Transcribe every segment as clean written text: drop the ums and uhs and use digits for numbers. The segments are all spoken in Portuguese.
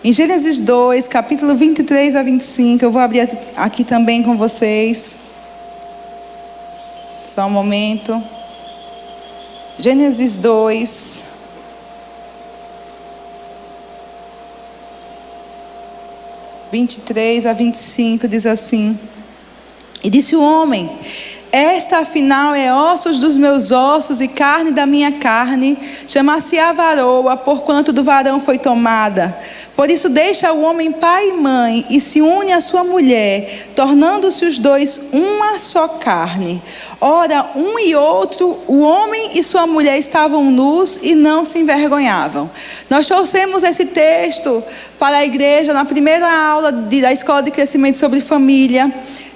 Em Gênesis 2, capítulo 23 a 25, eu vou abrir aqui também com vocês. Só um momento. Gênesis 2. (23 a 25) diz assim: E disse o homem: Esta afinal é ossos dos meus ossos e carne da minha carne, chamar-se-á varoa, porquanto do varão foi tomada. Por isso deixa o homem pai e mãe e se une à sua mulher, tornando-se os dois uma só carne. Ora, um e outro, o homem e sua mulher estavam nus e não se envergonhavam. Nós trouxemos esse texto para a igreja na primeira aula da Escola de Crescimento sobre Família,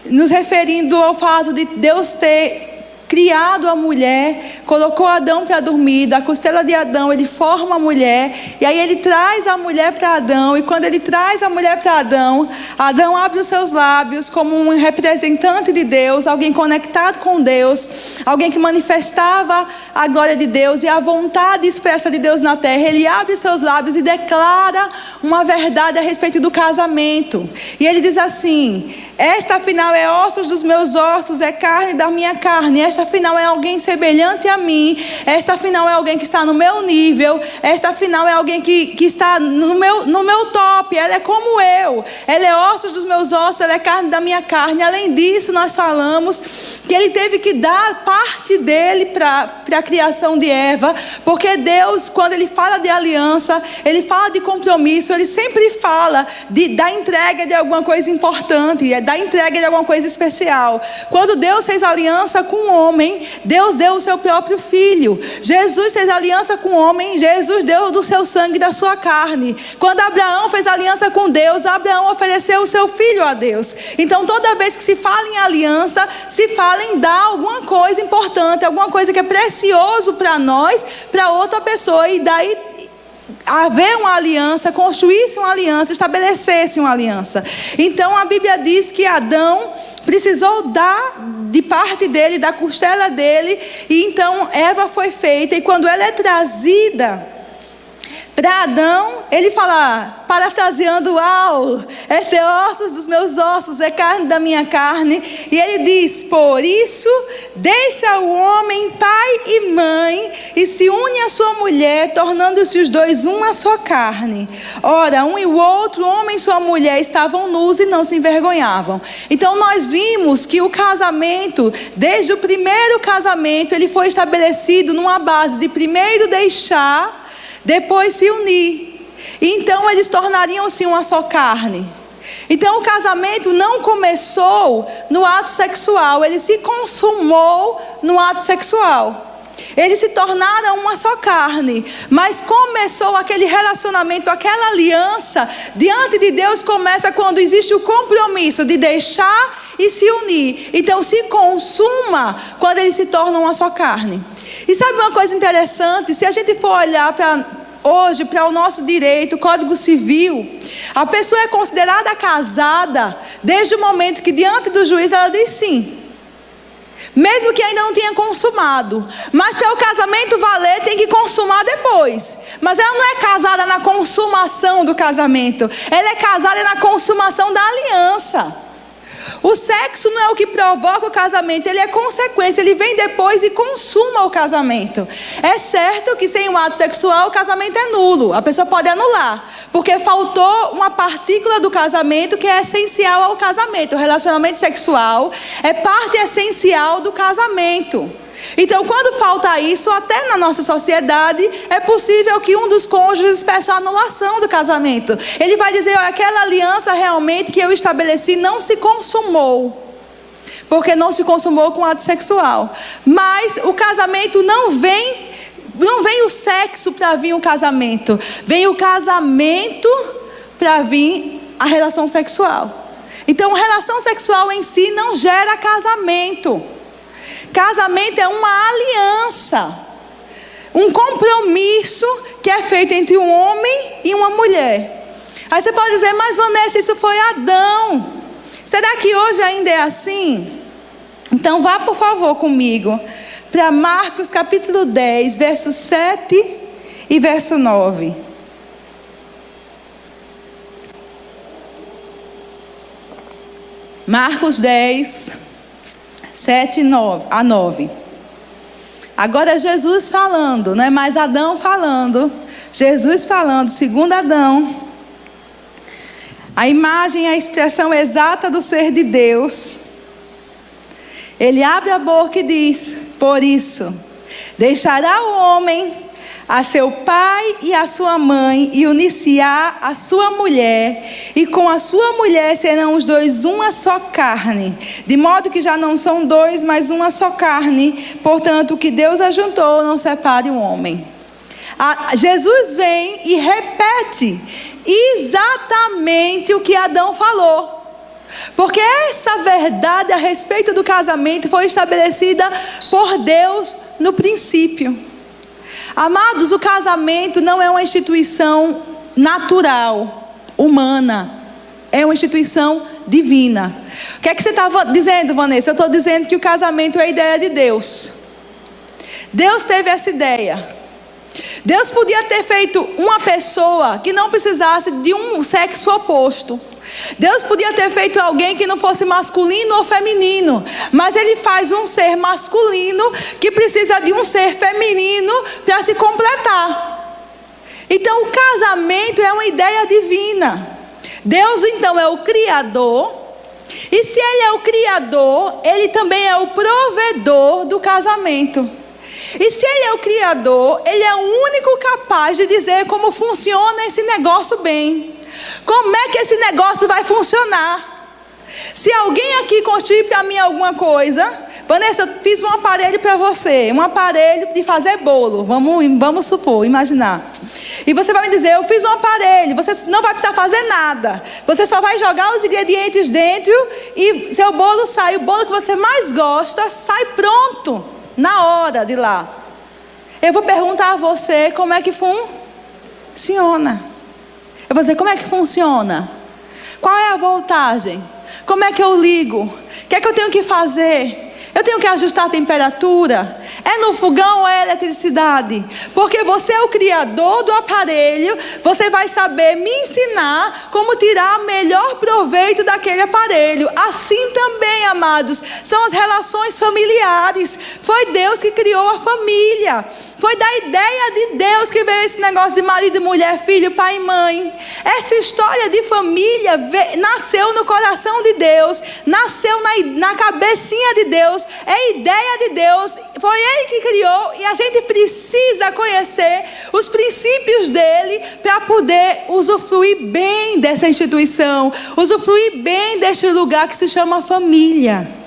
nos referindo ao fato de Deus ter criado a mulher, colocou Adão para dormir, da costela de Adão ele forma a mulher, e aí ele traz a mulher para Adão, e quando ele traz a mulher para Adão, Adão abre os seus lábios como um representante de Deus, alguém conectado com Deus, alguém que manifestava a glória de Deus e a vontade expressa de Deus na terra. Ele abre seus lábios e declara uma verdade a respeito do casamento, e ele diz assim: esta afinal é ossos dos meus ossos, é carne da minha carne. Esta afinal é alguém semelhante a mim. Esta afinal é alguém que está no meu nível. Esta afinal é alguém que está no meu top. Ela é como eu. Ela é ossos dos meus ossos, ela é carne da minha carne. Além disso, nós falamos que ele teve que dar parte dele para a criação de Eva, porque Deus, quando ele fala de aliança, ele fala de compromisso, ele sempre fala da entrega de alguma coisa importante, da entrega de alguma coisa especial. Quando Deus fez aliança com o homem, Deus deu o seu próprio filho. Jesus fez aliança com o homem, Jesus deu do seu sangue e da sua carne. Quando Abraão fez aliança com Deus, Abraão ofereceu o seu filho a Deus. Então toda vez que se fala em aliança, se fala em dar alguma coisa importante, alguma coisa que é precioso para nós, para outra pessoa, e daí haver uma aliança, construir-se uma aliança, estabelecer-se uma aliança. Então a Bíblia diz que Adão precisou dar de parte dele, da costela dele, e então Eva foi feita. E quando ela é trazida para Adão, ele fala, parafraseando: esse é ossos dos meus ossos, é carne da minha carne. E ele diz: por isso deixa o homem pai e mãe e se une à sua mulher, tornando-se os dois uma só carne. Ora, um e o outro, o homem e sua mulher, estavam nus e não se envergonhavam. Então nós vimos que o casamento, desde o primeiro casamento, ele foi estabelecido numa base de primeiro deixar, depois se unir. Então eles tornariam-se uma só carne. Então o casamento não começou no ato sexual, ele se consumou no ato sexual. Eles se tornaram uma só carne, mas começou aquele relacionamento, aquela aliança diante de Deus começa quando existe o compromisso de deixar e se unir. Então se consuma quando eles se tornam uma só carne. E sabe uma coisa interessante? Se a gente for olhar hoje para o nosso direito, o Código Civil, a pessoa é considerada casada desde o momento que diante do juiz ela diz sim, mesmo que ainda não tenha consumado. Mas para o casamento valer, tem que consumar depois. Mas ela não é casada na consumação do casamento, ela é casada na consumação da aliança. O sexo não é o que provoca o casamento, ele é consequência, ele vem depois e consuma o casamento. É certo que sem o ato sexual o casamento é nulo, a pessoa pode anular, porque faltou uma partícula do casamento que é essencial ao casamento. O relacionamento sexual é parte essencial do casamento. Então quando falta isso, até na nossa sociedade, é possível que um dos cônjuges peça a anulação do casamento. Ele vai dizer: aquela aliança realmente que eu estabeleci não se consumou, porque não se consumou com ato sexual. Mas o casamento não vem o sexo para vir o casamento, vem o casamento para vir a relação sexual. Então a relação sexual em si não gera casamento. Casamento é uma aliança, um compromisso que é feito entre um homem e uma mulher. Aí você pode dizer: mas Vanessa, isso foi Adão. Será que hoje ainda é assim? Então vá por favor comigo para Marcos capítulo 10, verso 7 e verso 9. Marcos 10, 7 a 9. Agora é Jesus falando, não é mais Adão falando. Jesus falando, segundo Adão. A imagem é a expressão exata do ser de Deus. Ele abre a boca e diz: por isso, deixará o homem a seu pai e a sua mãe, e unir-se-á a sua mulher, e com a sua mulher serão os dois uma só carne, de modo que já não são dois, mas uma só carne. Portanto, o que Deus ajuntou, não separe o homem. Jesus vem e repete exatamente o que Adão falou. Porque essa verdade a respeito do casamento foi estabelecida por Deus no princípio. Amados, o casamento não é uma instituição natural, humana. É uma instituição divina. O que é que você estava dizendo, Vanessa? Eu estou dizendo que o casamento é a ideia de Deus. Deus teve essa ideia. Deus podia ter feito uma pessoa que não precisasse de um sexo oposto. Deus podia ter feito alguém que não fosse masculino ou feminino, mas Ele faz um ser masculino que precisa de um ser feminino para se completar. Então o casamento é uma ideia divina. Deus então é o Criador, e se Ele é o Criador, Ele também é o provedor do casamento. E se Ele é o Criador, Ele é o único capaz de dizer como funciona esse negócio bem. Como é que esse negócio vai funcionar? Se alguém aqui construir para mim alguma coisa, Vanessa, eu fiz um aparelho para você, um aparelho de fazer bolo, vamos supor, imaginar. E você vai me dizer: eu fiz um aparelho, você não vai precisar fazer nada, você só vai jogar os ingredientes dentro e seu bolo sai, o bolo que você mais gosta sai pronto, na hora de lá. Eu vou perguntar a você como é que funciona. Eu vou dizer: como é que funciona? Qual é a voltagem? Como é que eu ligo? O que é que eu tenho que fazer? Eu tenho que ajustar a temperatura? É no fogão ou é eletricidade? Porque você é o criador do aparelho, você vai saber me ensinar como tirar melhor proveito daquele aparelho. Assim também, amados, são as relações familiares. Foi Deus que criou a família. Foi da ideia de Deus que veio esse negócio de marido e mulher, filho, pai e mãe. Essa história de família nasceu no coração de Deus, nasceu na cabecinha de Deus, é ideia de Deus, foi Ele que criou, e a gente precisa conhecer os princípios dele para poder usufruir bem dessa instituição, usufruir bem deste lugar que se chama família.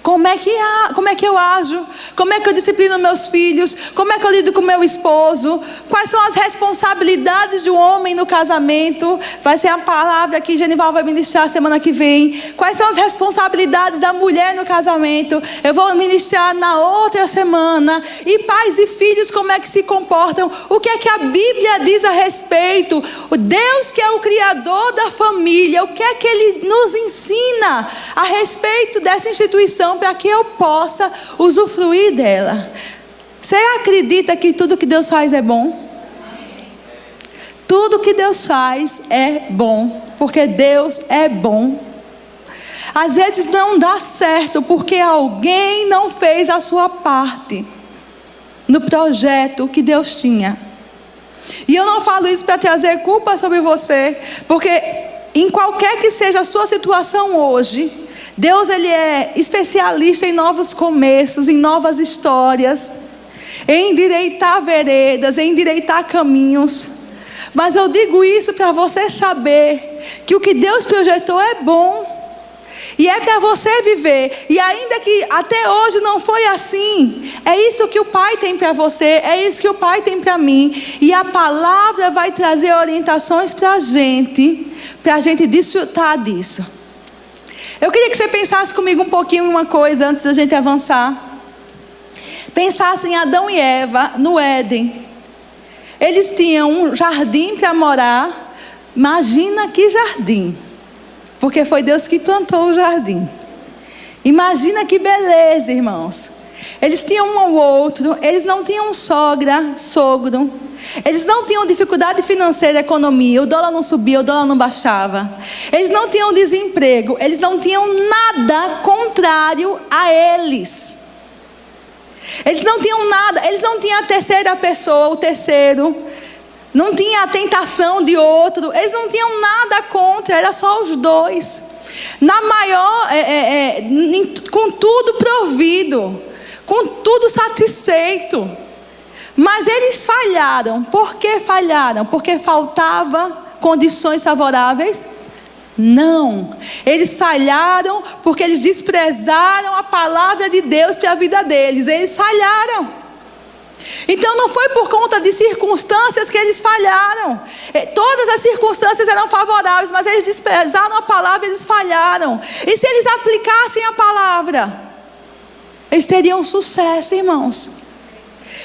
Como é que eu ajo? Como é que eu disciplino meus filhos? Como é que eu lido com meu esposo? Quais são as responsabilidades de um homem no casamento? Vai ser a palavra que Genival vai ministrar semana que vem. Quais são as responsabilidades da mulher no casamento? Eu vou ministrar na outra semana. E pais e filhos, como é que se comportam? O que é que a Bíblia diz a respeito? O Deus que é o Criador da família, o que é que Ele nos ensina a respeito dessa instituição, para que eu possa usufruir dela? Você acredita que tudo que Deus faz é bom? Tudo que Deus faz é bom, porque Deus é bom. Às vezes não dá certo porque alguém não fez a sua parte no projeto que Deus tinha. E eu não falo isso para trazer culpa sobre você, porque em qualquer que seja a sua situação hoje, Deus, Ele é especialista em novos começos, em novas histórias, em endireitar veredas, em endireitar caminhos. Mas eu digo isso para você saber que o que Deus projetou é bom, e é para você viver. E ainda que até hoje não foi assim, é isso que o Pai tem para você, é isso que o Pai tem para mim. E a palavra vai trazer orientações para a gente desfrutar disso. Eu queria que você pensasse comigo um pouquinho em uma coisa antes da gente avançar. Pensasse em Adão e Eva no Éden. Eles tinham um jardim para morar. Imagina que jardim, porque foi Deus que plantou o jardim. Imagina que beleza, irmãos. Eles tinham um ao outro, eles não tinham sogra, sogro. Eles não tinham dificuldade financeira, economia, o dólar não subia, o dólar não baixava. Eles não tinham desemprego, eles não tinham nada contrário a eles. Eles não tinham nada, eles não tinham a terceira pessoa, o terceiro. Não tinha a tentação de outro, eles não tinham nada contra, era só os dois. Na maior, com tudo provido, com tudo satisfeito. Mas eles falharam. Por que falharam? Porque faltava condições favoráveis? Não. Eles falharam porque eles desprezaram a palavra de Deus para a vida deles. Eles falharam. Então não foi por conta de circunstâncias que eles falharam. Todas as circunstâncias eram favoráveis, mas eles desprezaram a palavra e eles falharam. E se eles aplicassem a palavra, eles teriam sucesso, irmãos.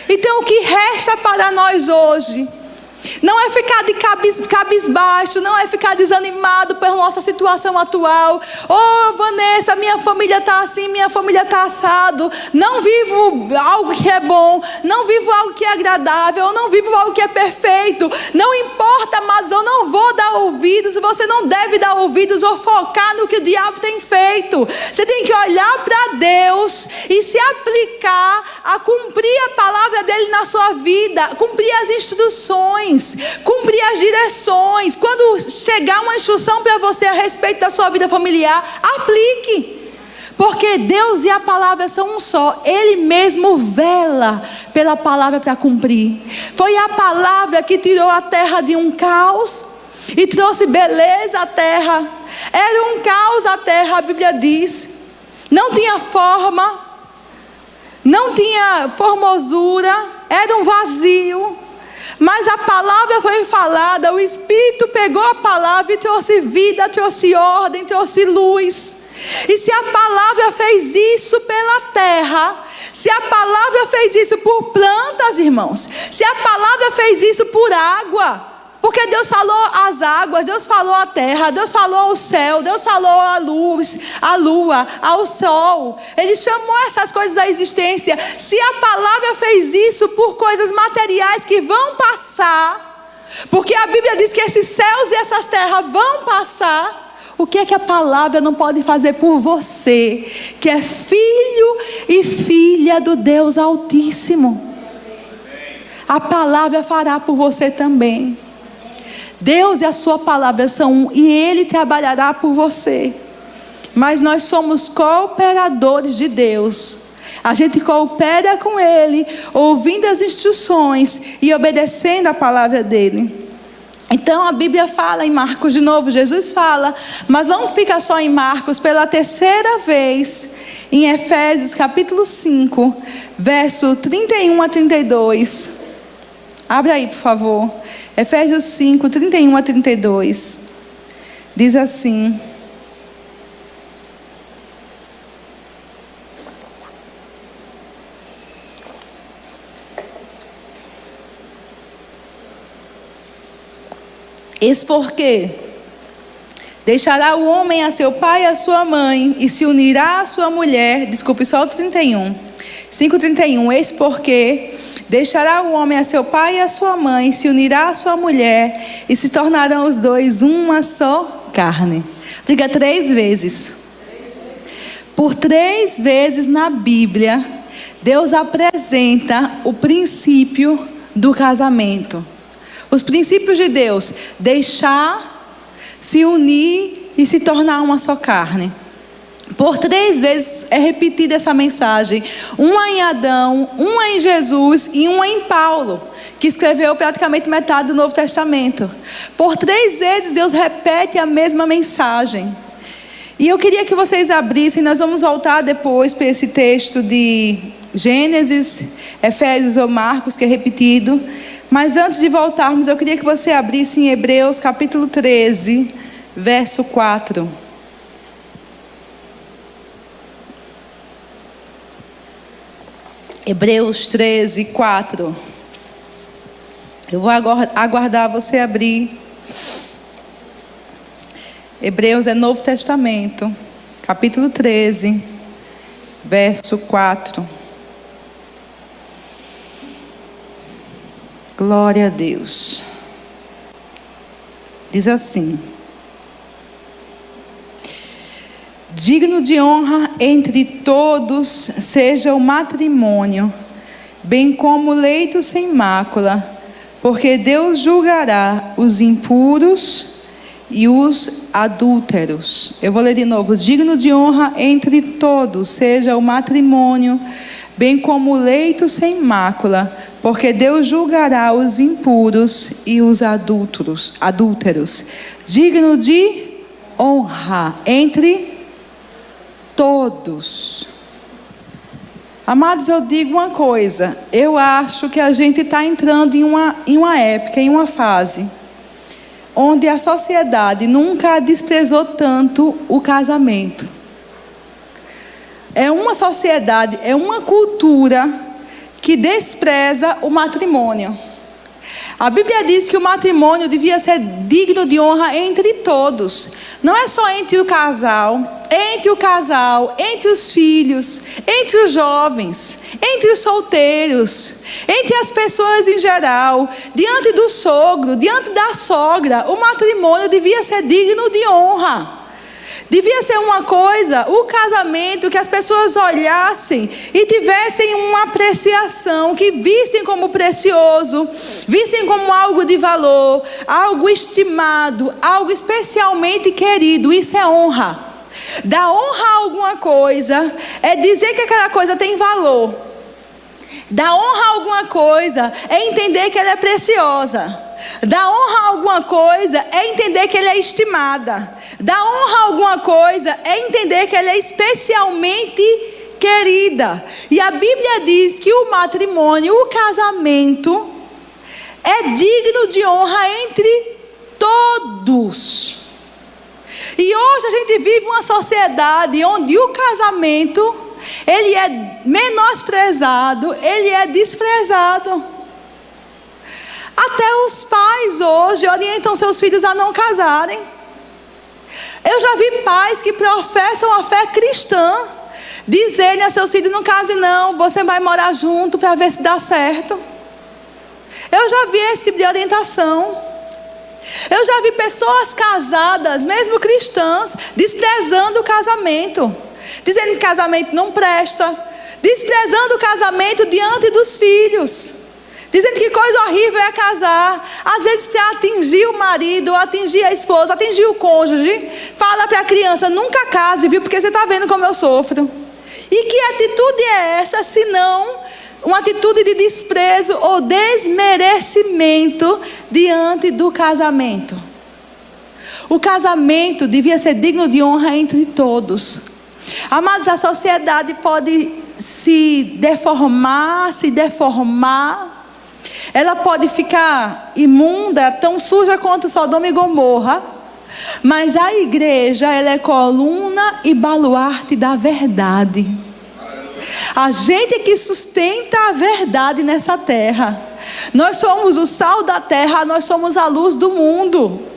Então o que resta para nós hoje não é ficar de cabisbaixo, não é ficar desanimado pela nossa situação atual. Oh, Vanessa, minha família está assim, minha família está assado. Não vivo algo que é bom, não vivo algo que é agradável, eu não vivo algo que é perfeito. Não importa, amados, eu não vou dar ouvidos. Você não deve dar ouvidos ou focar no que o diabo tem feito. Você tem que olhar para Deus e se aplicar a cumprir a palavra dele na sua vida, cumprir as instruções, cumprir as direções. Quando chegar uma instrução para você a respeito da sua vida familiar, aplique. Porque Deus e a palavra são um só. Ele mesmo vela pela palavra para cumprir. Foi a palavra que tirou a terra de um caos e trouxe beleza à terra. Era um caos a terra, a Bíblia diz. Não tinha forma, não tinha formosura, era um vazio. Mas a palavra foi falada, o Espírito pegou a palavra e trouxe vida, trouxe ordem, trouxe luz. E se a palavra fez isso pela terra, se a palavra fez isso por plantas, irmãos, se a palavra fez isso por água, porque Deus falou às águas, Deus falou à terra, Deus falou ao céu, Deus falou à luz, à lua, ao sol. Ele chamou essas coisas à existência. Se a palavra fez isso por coisas materiais que vão passar, porque a Bíblia diz que esses céus e essas terras vão passar, o que é que a palavra não pode fazer por você, que é filho e filha do Deus Altíssimo? A palavra fará por você também. Deus e a sua palavra são um, e Ele trabalhará por você. Mas nós somos cooperadores de Deus. A gente coopera com Ele, ouvindo as instruções e obedecendo a palavra dEle. Então a Bíblia fala em Marcos de novo, Jesus fala, mas não fica só em Marcos, pela terceira vez, em Efésios capítulo 5, verso 31 a 32. Abre aí, por favor. Efésios 5, 31 a 32. Diz assim: eis porque deixará o homem a seu pai e a sua mãe, e se unirá à sua mulher. Desculpe, só o 31. 5:31. Eis porque deixará o homem a seu pai e a sua mãe, se unirá à sua mulher, e se tornarão os dois uma só carne. Diga 3 vezes. Por 3 vezes na Bíblia, Deus apresenta o princípio do casamento. Os princípios de Deus: deixar, se unir e se tornar uma só carne. Por 3 vezes é repetida essa mensagem. Uma em Adão, uma em Jesus e uma em Paulo, que escreveu praticamente metade do Novo Testamento. Por 3 vezes Deus repete a mesma mensagem. E eu queria que vocês abrissem, nós vamos voltar depois para esse texto de Gênesis, Efésios ou Marcos, que é repetido. Mas antes de voltarmos, eu queria que você abrisse em Hebreus capítulo 13, verso 4. Hebreus 13, 4. Eu vou aguardar você abrir. Hebreus é Novo Testamento, capítulo 13, verso 4. Glória a Deus. Diz assim: digno de honra entre todos seja o matrimônio, bem como o leito sem mácula, porque Deus julgará os impuros e os adúlteros. Eu vou ler de novo. Digno de honra entre todos seja o matrimônio, bem como o leito sem mácula, porque Deus julgará os impuros e os adúlteros. Digno de honra entre todos. Amados, eu digo uma coisa. Eu acho que a gente está entrando em uma época, em uma fase, onde a sociedade nunca desprezou tanto o casamento. É uma sociedade, é uma cultura que despreza o matrimônio. A Bíblia diz que o matrimônio devia ser digno de honra entre todos. Não é só entre o casal, entre os filhos, entre os jovens, entre os solteiros, entre as pessoas em geral, diante do sogro, diante da sogra. O matrimônio devia ser digno de honra. Devia ser uma coisa, o casamento, que as pessoas olhassem e tivessem uma apreciação, que vissem como precioso, vissem como algo de valor, algo estimado, algo especialmente querido. Isso é honra. Dar honra a alguma coisa é dizer que aquela coisa tem valor. Dar honra a alguma coisa é entender que ela é preciosa. Dar honra a alguma coisa é entender que ela é estimada. Dar honra a alguma coisa é entender que ela é especialmente querida. E a Bíblia diz que o matrimônio, o casamento, é digno de honra entre todos. E hoje a gente vive uma sociedade onde o casamento, ele é menosprezado, ele é desprezado. Até os pais hoje orientam seus filhos a não casarem. Eu já vi pais que professam a fé cristã dizerem a seus filhos: não case não, você vai morar junto para ver se dá certo. Eu já vi esse tipo de orientação. Eu já vi pessoas casadas, mesmo cristãs, desprezando o casamento, dizendo que casamento não presta, desprezando o casamento diante dos filhos, dizendo que coisa horrível é casar. Às vezes, para atingir o marido, atingir a esposa, atingir o cônjuge, fala para a criança: nunca case, viu? Porque você está vendo como eu sofro. E que atitude é essa, se não uma atitude de desprezo ou desmerecimento diante do casamento? O casamento devia ser digno de honra entre todos. Amados, a sociedade pode se deformar, ela pode ficar imunda, tão suja quanto Sodoma e Gomorra, mas a igreja, ela é coluna e baluarte da verdade. A gente que sustenta a verdade nessa terra. Nós somos o sal da terra, nós somos a luz do mundo.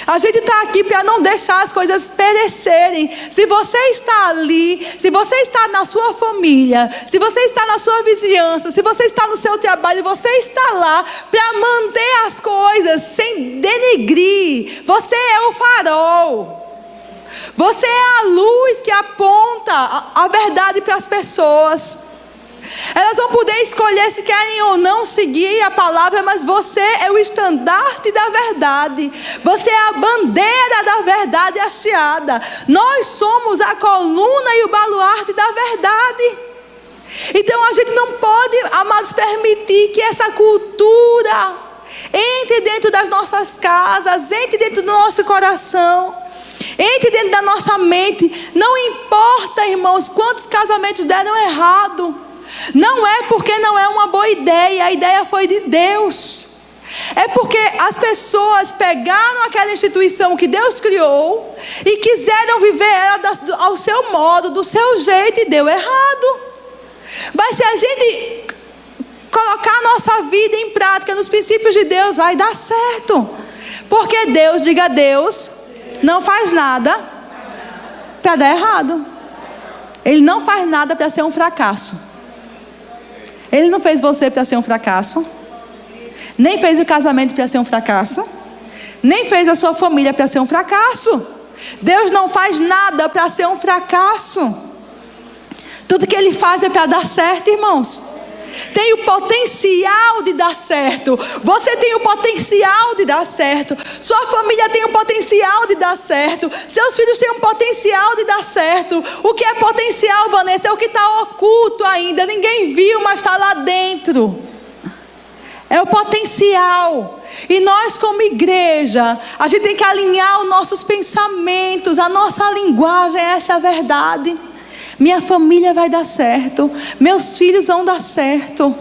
A gente está aqui para não deixar as coisas perecerem. Se você está ali, se você está na sua família, se você está na sua vizinhança, se você está no seu trabalho, você está lá para manter as coisas sem denegrir. Você é o farol. Você é a luz que aponta a verdade para as pessoas. Elas vão poder escolher se querem ou não seguir a palavra, mas você é o estandarte da verdade. Você é a bandeira da verdade hasteada. Nós somos a coluna e o baluarte da verdade. Então a gente não pode, amados, permitir que essa cultura entre dentro das nossas casas, entre dentro do nosso coração, entre dentro da nossa mente. Não importa, irmãos, quantos casamentos deram errado. Não é porque não é uma boa ideia, a ideia foi de Deus. É porque as pessoas pegaram aquela instituição que Deus criou e quiseram viver ela ao seu modo, do seu jeito, e deu errado. Mas se a gente colocar a nossa vida em prática nos princípios de Deus, vai dar certo. Porque Deus, diga Deus, não faz nada para dar errado. Ele não faz nada para ser um fracasso. Ele não fez você para ser um fracasso. Nem fez o casamento para ser um fracasso. Nem fez a sua família para ser um fracasso. Deus não faz nada para ser um fracasso. Tudo que Ele faz é para dar certo, irmãos. Tem o potencial de dar certo. Você tem o potencial de dar certo. Sua família tem o potencial de dar certo. Seus filhos têm um potencial de dar certo. O que é potencial, Vanessa? É o que está oculto ainda. Ninguém viu, mas está lá dentro. É o potencial. E nós, como igreja, a gente tem que alinhar os nossos pensamentos. A nossa linguagem é essa verdade. Minha família vai dar certo. Meus filhos vão dar certo.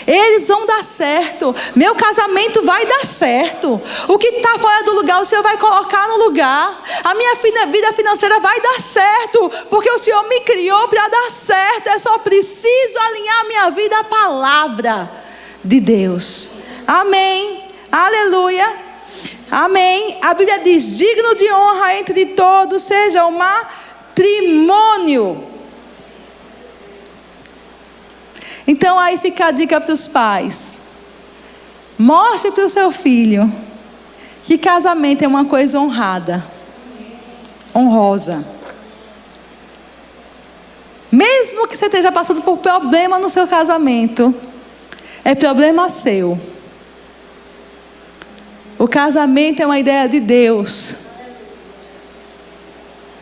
Eles vão dar certo. Meu casamento vai dar certo. O que está fora do lugar, o Senhor vai colocar no lugar. A minha vida financeira vai dar certo. Porque o Senhor me criou para dar certo. Eu só preciso alinhar minha vida à palavra de Deus. Amém. Aleluia. Amém. A Bíblia diz: digno de honra entre todos seja o matrimônio. Então aí fica a dica para os pais. Mostre para o seu filho que casamento é uma coisa honrada, honrosa. Mesmo que você esteja passando por problema no seu casamento, é problema seu. O casamento é uma ideia de Deus.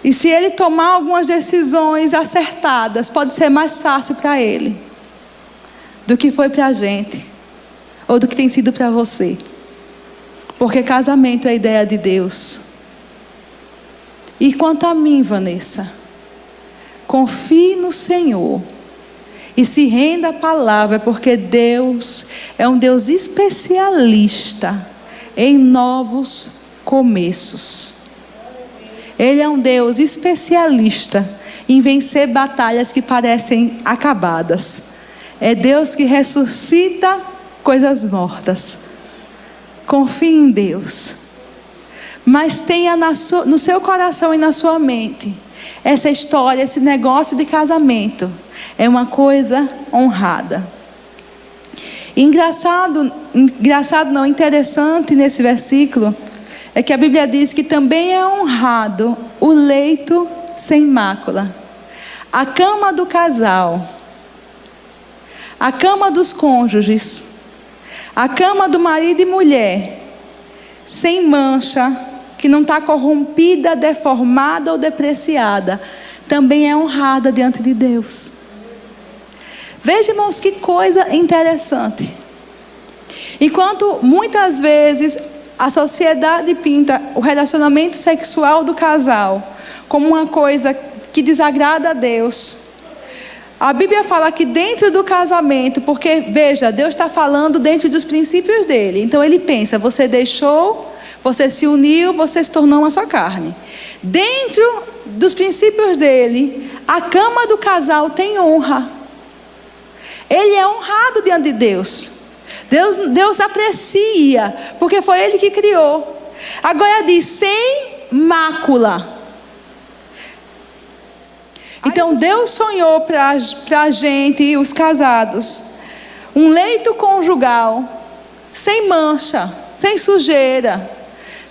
E se Ele tomar algumas decisões acertadas, pode ser mais fácil para Ele do que foi para a gente, ou do que tem sido para você. Porque casamento é a ideia de Deus. E quanto a mim, Vanessa, confie no Senhor e se renda à palavra, porque Deus é um Deus especialista em novos começos. Ele é um Deus especialista em vencer batalhas que parecem acabadas. É Deus que ressuscita coisas mortas. Confie em Deus. Mas tenha no seu coração e na sua mente essa história, esse negócio de casamento é uma coisa honrada. Interessante nesse versículo é que a Bíblia diz que também é honrado o leito sem mácula, a cama do casal, a cama dos cônjuges, a cama do marido e mulher, sem mancha, que não está corrompida, deformada ou depreciada, também é honrada diante de Deus. Veja, irmãos, que coisa interessante. Enquanto muitas vezes a sociedade pinta o relacionamento sexual do casal como uma coisa que desagrada a Deus, a Bíblia fala que dentro do casamento, porque veja, Deus está falando dentro dos princípios dele. Então Ele pensa: você deixou, você se uniu, você se tornou uma só carne. Dentro dos princípios dele, a cama do casal tem honra. Ele é honrado diante de Deus. Deus aprecia, porque foi Ele que criou. Agora diz: sem mácula. Então Deus sonhou para a gente, os casados, um leito conjugal, sem mancha, sem sujeira,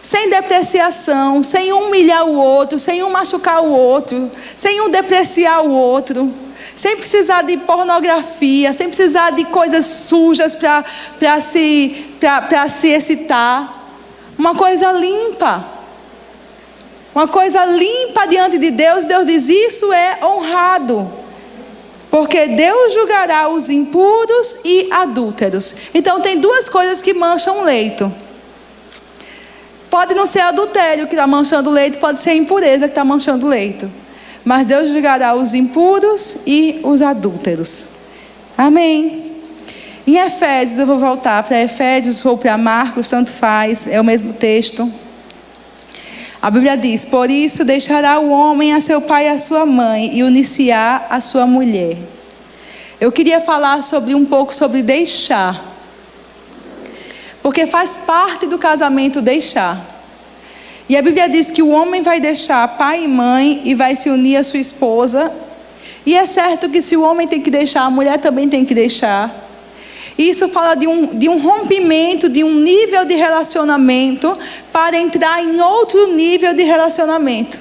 sem depreciação, sem um humilhar o outro, sem um machucar o outro, sem um depreciar o outro, sem precisar de pornografia, sem precisar de coisas sujas para se excitar. Uma coisa limpa. Uma coisa limpa diante de Deus. Deus diz: isso é honrado. Porque Deus julgará os impuros e adúlteros. Então tem duas coisas que mancham o leito. Pode não ser adultério que está manchando o leito, pode ser impureza que está manchando o leito. Mas Deus julgará os impuros e os adúlteros. Amém. Em Efésios, eu vou voltar para Efésios, vou para Marcos, tanto faz, é o mesmo texto. A Bíblia diz: por isso deixará o homem a seu pai e a sua mãe, e unir-se-á a sua mulher. Eu queria falar um pouco sobre deixar. Porque faz parte do casamento deixar. E a Bíblia diz que o homem vai deixar pai e mãe e vai se unir à sua esposa. E é certo que se o homem tem que deixar, a mulher também tem que deixar. Isso fala de um rompimento, de um nível de relacionamento para entrar em outro nível de relacionamento.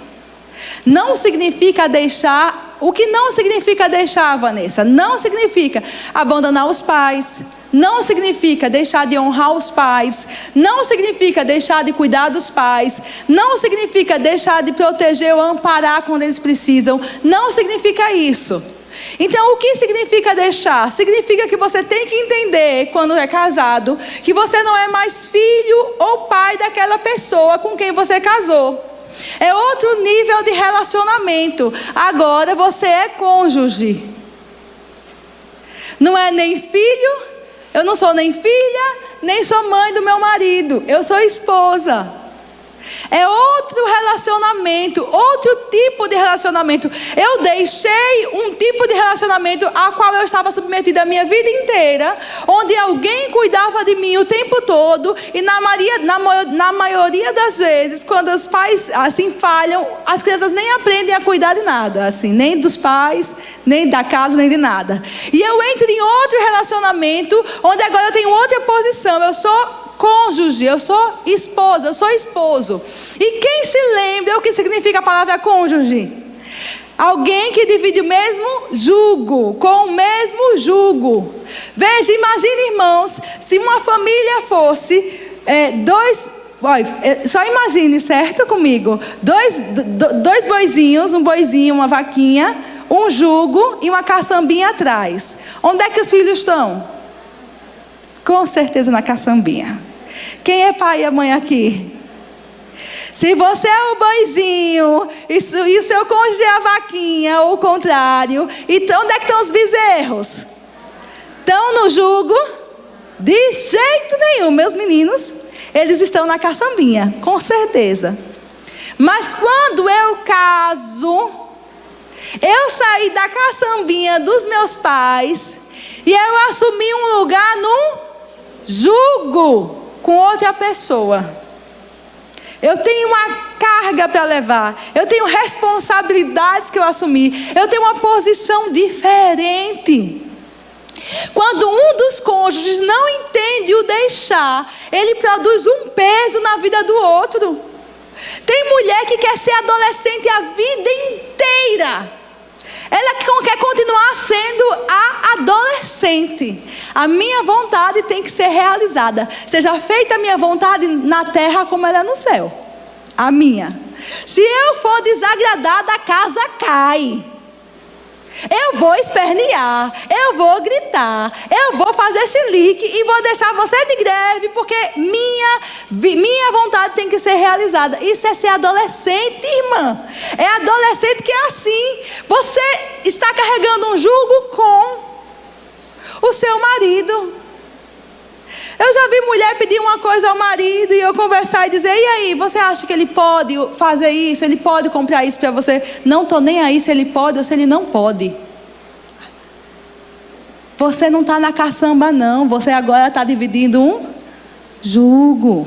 Não significa deixar. O que não significa deixar, Vanessa? Não significa abandonar os pais. Não significa deixar de honrar os pais. Não significa deixar de cuidar dos pais. Não significa deixar de proteger ou amparar quando eles precisam. Não significa isso. Então, o que significa deixar? Significa que você tem que entender, quando é casado, que você não é mais filho ou pai daquela pessoa com quem você casou. É outro nível de relacionamento. Agora você é cônjuge. Não é nem filho, eu não sou nem filha, nem sou mãe do meu marido. Eu sou esposa. É outro relacionamento, outro tipo de relacionamento. Eu deixei um tipo de relacionamento a qual eu estava submetida a minha vida inteira, onde alguém cuidava de mim o tempo todo, e na maioria das vezes, quando os pais assim falham, as crianças nem aprendem a cuidar de nada, assim, nem dos pais, nem da casa, nem de nada. E eu entro em outro relacionamento, onde agora eu tenho outra posição. Eu sou cônjuge, eu sou esposa, eu sou esposo. E quem se lembra o que significa a palavra cônjuge? Alguém que divide o mesmo jugo, com o mesmo jugo. Veja, imagine, irmãos, se uma família fosse só imagine, certo comigo? Dois boizinhos, um boizinho, uma vaquinha, um jugo e uma caçambinha atrás. Onde é que os filhos estão? Com certeza na caçambinha. Quem é pai e mãe aqui? Se você é o boizinho e o seu cônjuge é a vaquinha, ou o contrário, então onde é que estão os bezerros? Estão no jugo? De jeito nenhum, meus meninos. Eles estão na caçambinha, com certeza. Mas quando eu caso, eu saí da caçambinha dos meus pais e eu assumi um lugar no jugo com outra pessoa. Eu tenho uma carga para levar. Eu tenho responsabilidades que eu assumi. Eu tenho uma posição diferente. Quando um dos cônjuges não entende o deixar, ele produz um peso na vida do outro. Tem mulher que quer ser adolescente a vida inteira. Ela quer continuar sendo a adolescente. A minha vontade tem que ser realizada. Seja feita a minha vontade na terra como ela é no céu. A minha. Se eu for desagradada, a casa cai. Eu vou espernear, eu vou gritar, eu vou fazer chilique e vou deixar você de greve, porque minha vontade tem que ser realizada. Isso é ser adolescente, irmã. É adolescente que é assim. Você está carregando um jugo com o seu marido. Eu já vi mulher pedir uma coisa ao marido e eu conversar e dizer: e aí, você acha que ele pode fazer isso? Ele pode comprar isso para você? Não estou nem aí se ele pode ou se ele não pode. Você não está na caçamba não. Você agora está dividindo um jugo.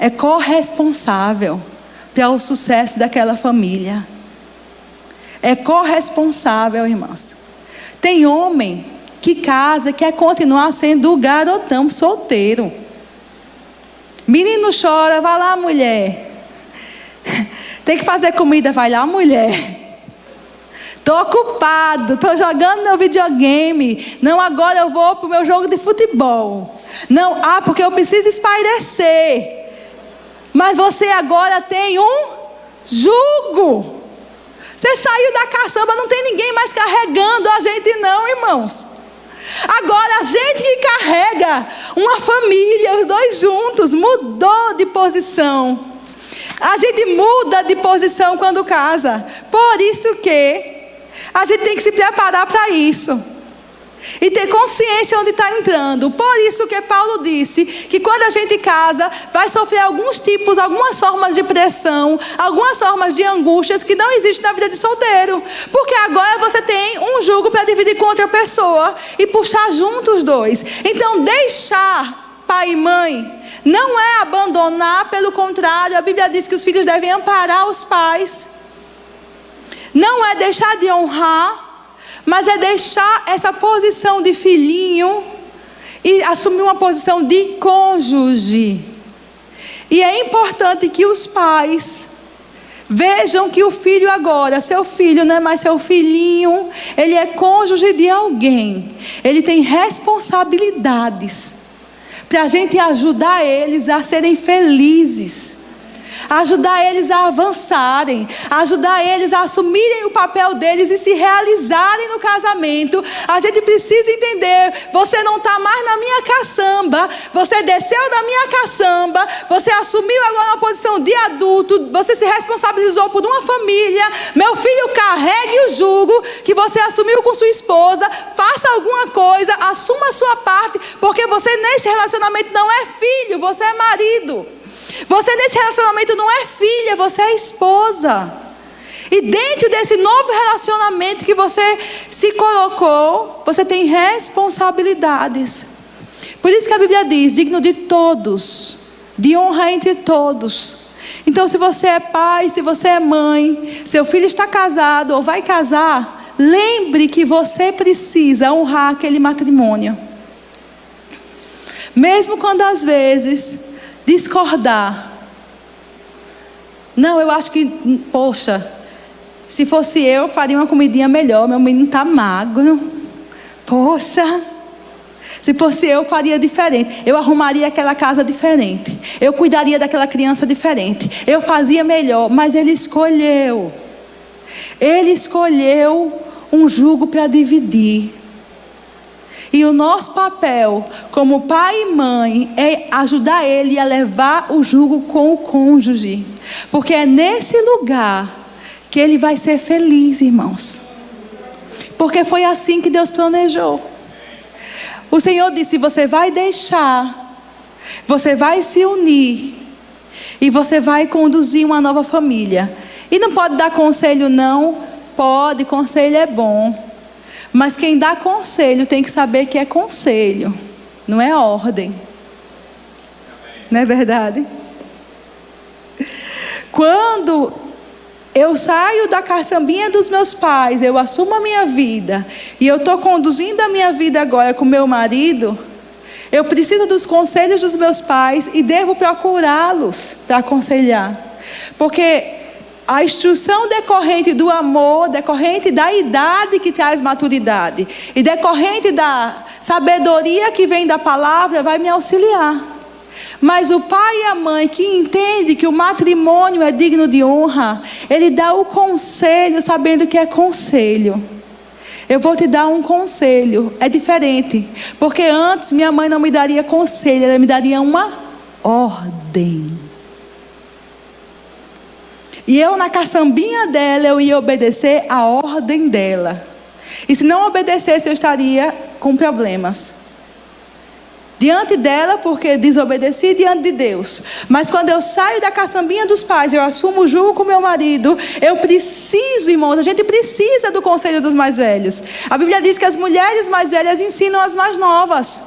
É corresponsável para o sucesso daquela família. É corresponsável, irmãos. Tem homem que casa e quer continuar sendo o garotão solteiro. Menino chora, vai lá, mulher. Tem que fazer comida, vai lá, mulher. Estou ocupado, estou jogando meu videogame. Não, agora eu vou para o meu jogo de futebol. Não, porque eu preciso espairecer. Mas você agora tem um jugo. Você saiu da caçamba, não tem ninguém mais carregando a gente não, irmãos. Agora a gente que carrega uma família, os dois juntos, mudou de posição. A gente muda de posição quando casa. Por isso que a gente tem que se preparar para isso. E ter consciência onde está entrando. Por isso que Paulo disse que quando a gente casa, vai sofrer algumas formas de pressão, algumas formas de angústias que não existem na vida de solteiro. Porque agora você tem um jugo para dividir com outra pessoa e puxar juntos os dois. Então deixar pai e mãe não é abandonar, pelo contrário, a Bíblia diz que os filhos devem amparar os pais. Não é deixar de honrar, mas é deixar essa posição de filhinho e assumir uma posição de cônjuge. E é importante que os pais vejam que o filho agora, seu filho não é mais seu filhinho, ele é cônjuge de alguém. Ele tem responsabilidades para a gente ajudar eles a serem felizes, ajudar eles a avançarem, ajudar eles a assumirem o papel deles e se realizarem no casamento. A gente precisa entender: você não está mais na minha caçamba, você desceu da minha caçamba, você assumiu agora uma posição de adulto, você se responsabilizou por uma família. Meu filho, carregue o jugo que você assumiu com sua esposa, faça alguma coisa, assuma a sua parte, porque você nesse relacionamento não é filho, você é marido. Você nesse relacionamento não é filha, você é esposa. E dentro desse novo relacionamento que você se colocou, você tem responsabilidades. Por isso que a Bíblia diz: digno de todos, de honra entre todos. Então, se você é pai, se você é mãe, seu filho está casado ou vai casar, lembre que você precisa honrar aquele matrimônio. Mesmo quando às vezes discordar. Não, eu acho que, poxa, se fosse eu, faria uma comidinha melhor. Meu menino está magro. Poxa, se fosse eu, faria diferente. Eu arrumaria aquela casa diferente. Eu cuidaria daquela criança diferente. Eu fazia melhor. Mas ele escolheu. Ele escolheu um jugo para dividir. E o nosso papel como pai e mãe é ajudar ele a levar o jugo com o cônjuge. Porque é nesse lugar que ele vai ser feliz, irmãos. Porque foi assim que Deus planejou. O Senhor disse: você vai deixar, você vai se unir e você vai conduzir uma nova família. E não pode dar conselho não? Pode, conselho é bom. Mas quem dá conselho tem que saber que é conselho, não é ordem. Não é verdade? Quando eu saio da caçambinha dos meus pais, eu assumo a minha vida, e eu estou conduzindo a minha vida agora com meu marido, eu preciso dos conselhos dos meus pais e devo procurá-los para aconselhar. Porque a instrução decorrente do amor, decorrente da idade que traz maturidade, e decorrente da sabedoria que vem da palavra, vai me auxiliar. Mas o pai e a mãe que entende que o matrimônio é digno de honra, ele dá o conselho sabendo que é conselho. Eu vou te dar um conselho, é diferente. Porque antes minha mãe não me daria conselho, ela me daria uma ordem. E eu, na caçambinha dela, eu ia obedecer a ordem dela. E se não obedecesse, eu estaria com problemas diante dela, porque desobedeci diante de Deus. Mas quando eu saio da caçambinha dos pais, eu assumo o jugo com meu marido, eu preciso, irmãos, a gente precisa do conselho dos mais velhos. A Bíblia diz que as mulheres mais velhas ensinam as mais novas.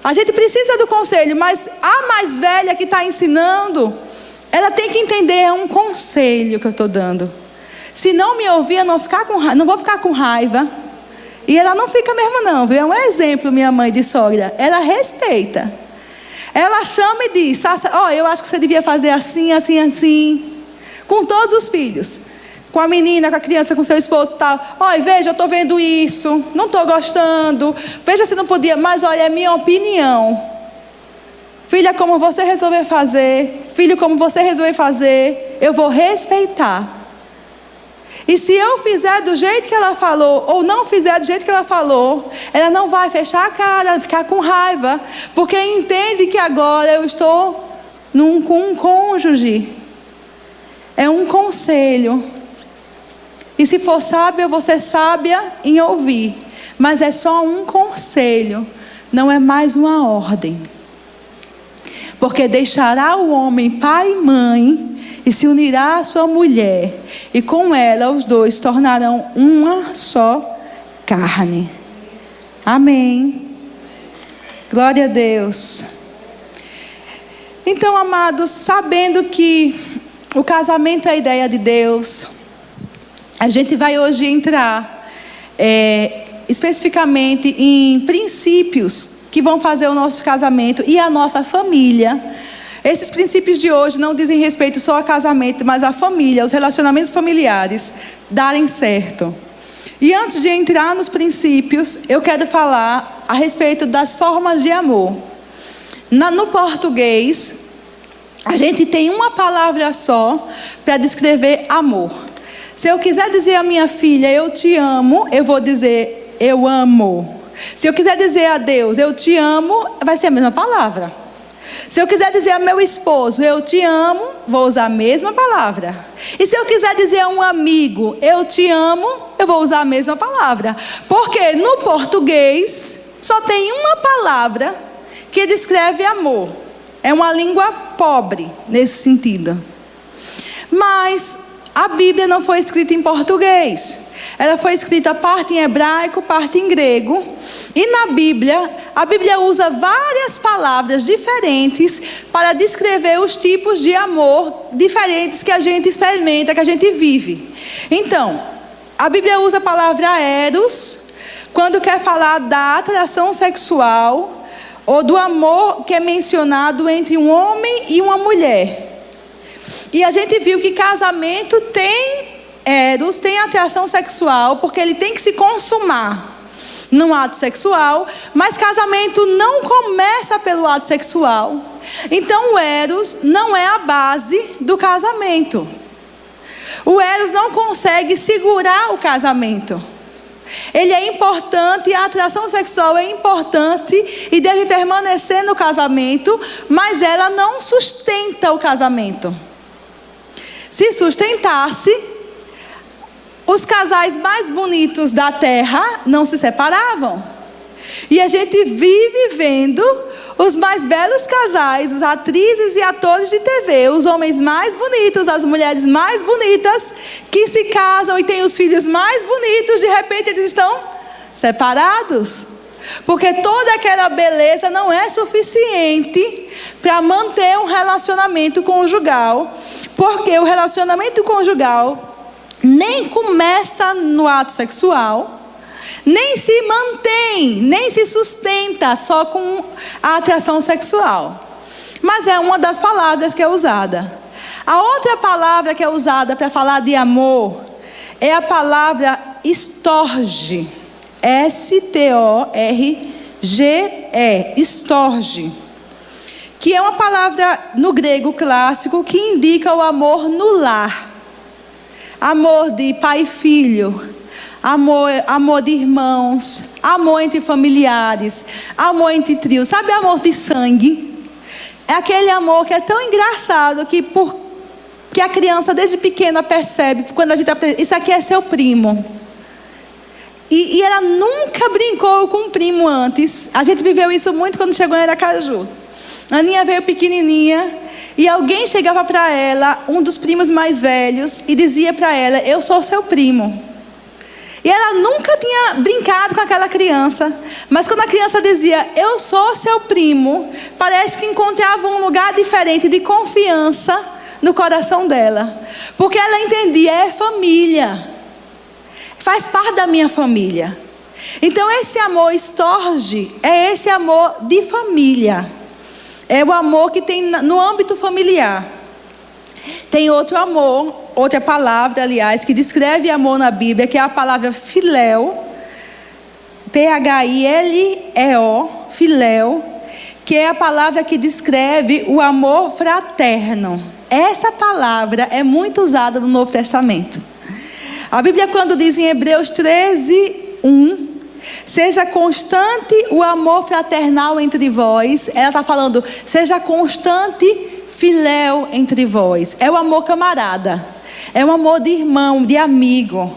A gente precisa do conselho, mas a mais velha que está ensinando, ela tem que entender, é um conselho que eu estou dando. Se não me ouvir, eu não vou ficar com raiva. E ela não fica mesmo não, viu? É um exemplo, minha mãe de sogra. Ela respeita. Ela chama e diz: ó, eu acho que você devia fazer assim, assim, assim. Com todos os filhos. Com a menina, com a criança, com seu esposo e tal. Olha, veja, eu estou vendo isso. Não estou gostando. Veja se não podia. Mas olha, é minha opinião. Filha, como você resolver fazer, filho, como você resolver fazer, eu vou respeitar. E se eu fizer do jeito que ela falou, ou não fizer do jeito que ela falou, ela não vai fechar a cara, ficar com raiva, porque entende que agora eu estou com um cônjuge. É um conselho. E se for sábia, eu vou ser sábia em ouvir. Mas é só um conselho, não é mais uma ordem. Porque deixará o homem pai e mãe e se unirá à sua mulher, e com ela os dois tornarão uma só carne. Amém. Glória a Deus. Então, amados, sabendo que o casamento é a ideia de Deus, a gente vai hoje entrar especificamente em princípios que vão fazer o nosso casamento e a nossa família. Esses princípios de hoje não dizem respeito só ao casamento, mas à família, os relacionamentos familiares darem certo. E antes de entrar nos princípios, eu quero falar a respeito das formas de amor. No português, a gente tem uma palavra só para descrever amor. Se eu quiser dizer à minha filha, eu te amo, eu vou dizer, eu amo. Se eu quiser dizer a Deus, eu te amo, vai ser a mesma palavra. Se eu quiser dizer ao meu esposo, eu te amo, vou usar a mesma palavra. E se eu quiser dizer a um amigo, eu te amo, eu vou usar a mesma palavra. Porque no português, só tem uma palavra que descreve amor. É uma língua pobre nesse sentido. Mas a Bíblia não foi escrita em português. Ela foi escrita parte em hebraico, parte em grego. E na Bíblia, a Bíblia usa várias palavras diferentes para descrever os tipos de amor diferentes que a gente experimenta, que a gente vive. Então, a Bíblia usa a palavra eros quando quer falar da atração sexual ou do amor que é mencionado entre um homem e uma mulher. E a gente viu que casamento tem eros, tem atração sexual, porque ele tem que se consumar num ato sexual, mas casamento não começa pelo ato sexual. Então o eros não é a base do casamento. O eros não consegue segurar o casamento. Ele é importante, a atração sexual é importante e deve permanecer no casamento, mas ela não sustenta o casamento. Se sustentasse, os casais mais bonitos da terra não se separavam. E a gente vive vendo os mais belos casais, os atrizes e atores de TV, os homens mais bonitos, as mulheres mais bonitas, que se casam e têm os filhos mais bonitos, de repente eles estão separados. Porque toda aquela beleza não é suficiente para manter um relacionamento conjugal. Porque o relacionamento conjugal nem começa no ato sexual, nem se mantém, nem se sustenta só com a atração sexual. Mas é uma das palavras que é usada. A outra palavra que é usada para falar de amor é a palavra storge. S-T-O-R-G-E, storge. Que é uma palavra no grego clássico que indica o amor no lar. Amor de pai e filho, amor de irmãos, amor entre familiares, amor entre trios. Sabe amor de sangue? É aquele amor que é tão engraçado que a criança desde pequena percebe, quando a gente aprende, isso aqui é seu primo. E ela nunca brincou com um primo antes. A gente viveu isso muito quando chegou em Aracaju. A Aninha veio pequenininha. E alguém chegava para ela, um dos primos mais velhos, e dizia para ela, eu sou seu primo. E ela nunca tinha brincado com aquela criança. Mas quando a criança dizia, eu sou seu primo, parece que encontrava um lugar diferente de confiança no coração dela. Porque ela entendia, é família. Faz parte da minha família. Então esse amor storge é esse amor de família. É o amor que tem no âmbito familiar. Tem outro amor, outra palavra, aliás, que descreve amor na Bíblia, que é a palavra filéu, P-H-I-L-E-O, filéu, que é a palavra que descreve o amor fraterno. Essa palavra é muito usada no Novo Testamento. A Bíblia, quando diz em Hebreus 13:1, seja constante o amor fraternal entre vós. Ela está falando, seja constante filéu entre vós. É o amor camarada. É o amor de irmão, de amigo.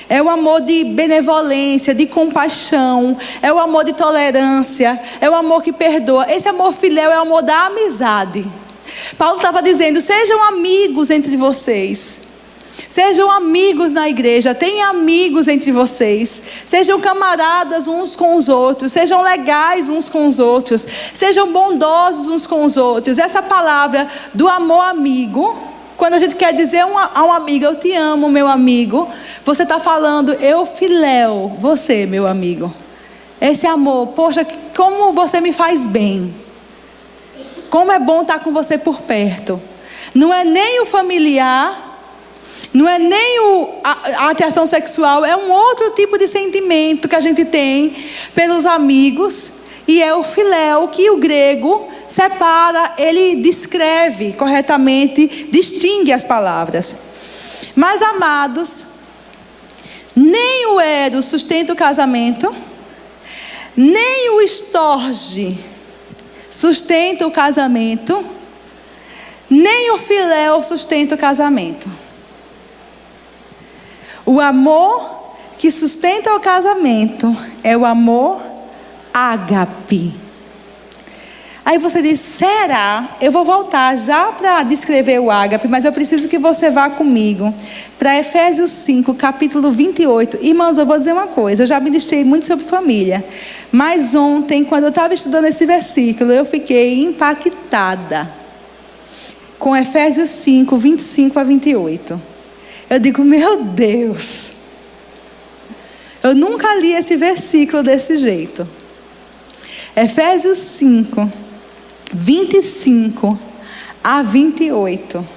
É o amor de benevolência, de compaixão. É o amor de tolerância. É o amor que perdoa. Esse amor filéu é o amor da amizade. Paulo estava dizendo, sejam amigos entre vocês. Sejam amigos na igreja, tenham amigos entre vocês. Sejam camaradas uns com os outros. Sejam legais uns com os outros. Sejam bondosos uns com os outros. Essa palavra do amor amigo, quando a gente quer dizer a um amigo, eu te amo, meu amigo, você está falando, eu filéu você, meu amigo. Esse amor, poxa, como você me faz bem. Como é bom estar com você por perto. Não é nem o familiar, não é nem a atração sexual, é um outro tipo de sentimento que a gente tem pelos amigos, e é o filéu, que o grego separa, ele descreve corretamente, distingue as palavras. Mas, amados, nem o eros sustenta o casamento, nem o estorge sustenta o casamento, nem o filéu sustenta o casamento. O amor que sustenta o casamento é o amor ágape. Aí você diz, será? Eu vou voltar já para descrever o ágape, mas eu preciso que você vá comigo para Efésios 5, capítulo 28. Irmãos, eu vou dizer uma coisa, eu já ministrei muito sobre família, mas ontem, quando eu estava estudando esse versículo, eu fiquei impactada com Efésios 5, 25 a 28. Eu digo, meu Deus, eu nunca li esse versículo desse jeito. Efésios 5, 25 a 28.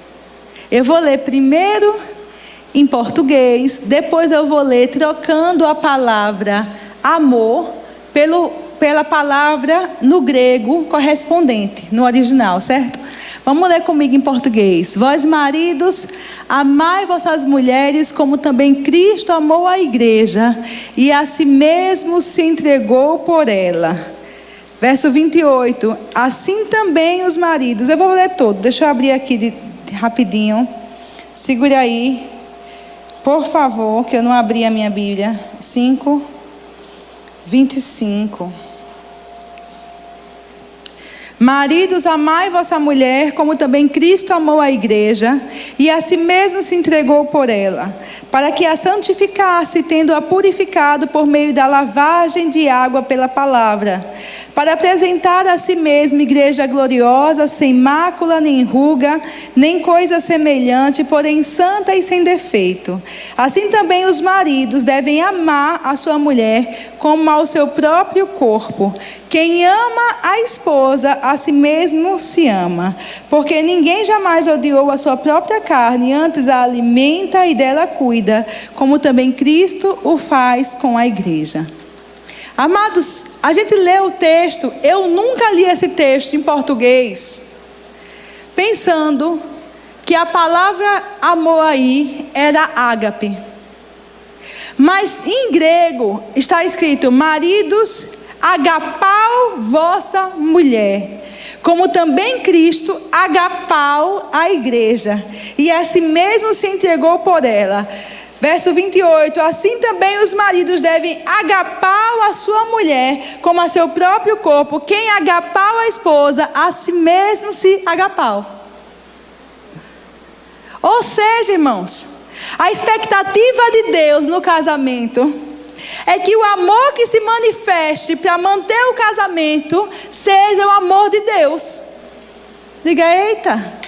Eu vou ler primeiro em português, depois eu vou ler trocando a palavra amor pela palavra no grego correspondente, no original, certo? Vamos ler comigo em português. Vós, maridos, amai vossas mulheres, como também Cristo amou a igreja, e a si mesmo se entregou por ela. Verso 28. Assim também os maridos. Eu vou ler todo. Deixa eu abrir aqui rapidinho. Segura aí. Por favor, que eu não abri a minha Bíblia. 5, 25. Maridos, amai vossa mulher, como também Cristo amou a igreja, e a si mesmo se entregou por ela, para que a santificasse, tendo-a purificado por meio da lavagem de água pela palavra, para apresentar a si mesmo igreja gloriosa, sem mácula, nem ruga, nem coisa semelhante, porém santa e sem defeito. Assim também os maridos devem amar a sua mulher como ao seu próprio corpo. Quem ama a esposa, a si mesmo se ama, porque ninguém jamais odiou a sua própria carne, antes a alimenta e dela cuida, como também Cristo o faz com a igreja. Amados, a gente lê o texto, eu nunca li esse texto em português, pensando que a palavra amor aí era ágape. Mas em grego está escrito, maridos, agapau vossa mulher, como também Cristo agapau a igreja, e a si mesmo se entregou por ela. Verso 28, assim também os maridos devem agapau a sua mulher, como a seu próprio corpo. Quem agapau a esposa, a si mesmo se agapau. Ou seja, irmãos, a expectativa de Deus no casamento é que o amor que se manifeste para manter o casamento seja o amor de Deus. Diga, eita.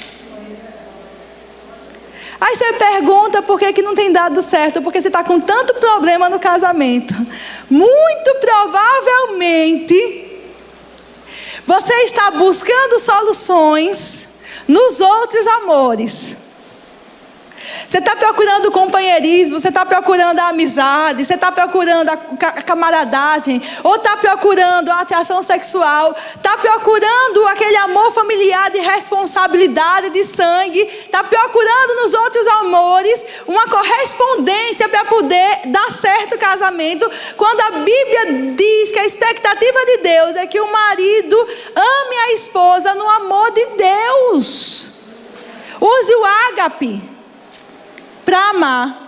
Aí você pergunta por que não tem dado certo, porque você está com tanto problema no casamento. Muito provavelmente você está buscando soluções nos outros amores. Você está procurando companheirismo, você está procurando a amizade, você está procurando a camaradagem, ou está procurando a atração sexual, está procurando aquele amor familiar de responsabilidade, de sangue, está procurando nos outros amores uma correspondência para poder dar certo o casamento, quando a Bíblia diz que a expectativa de Deus é que o marido ame a esposa no amor de Deus. Use o ágape para amar.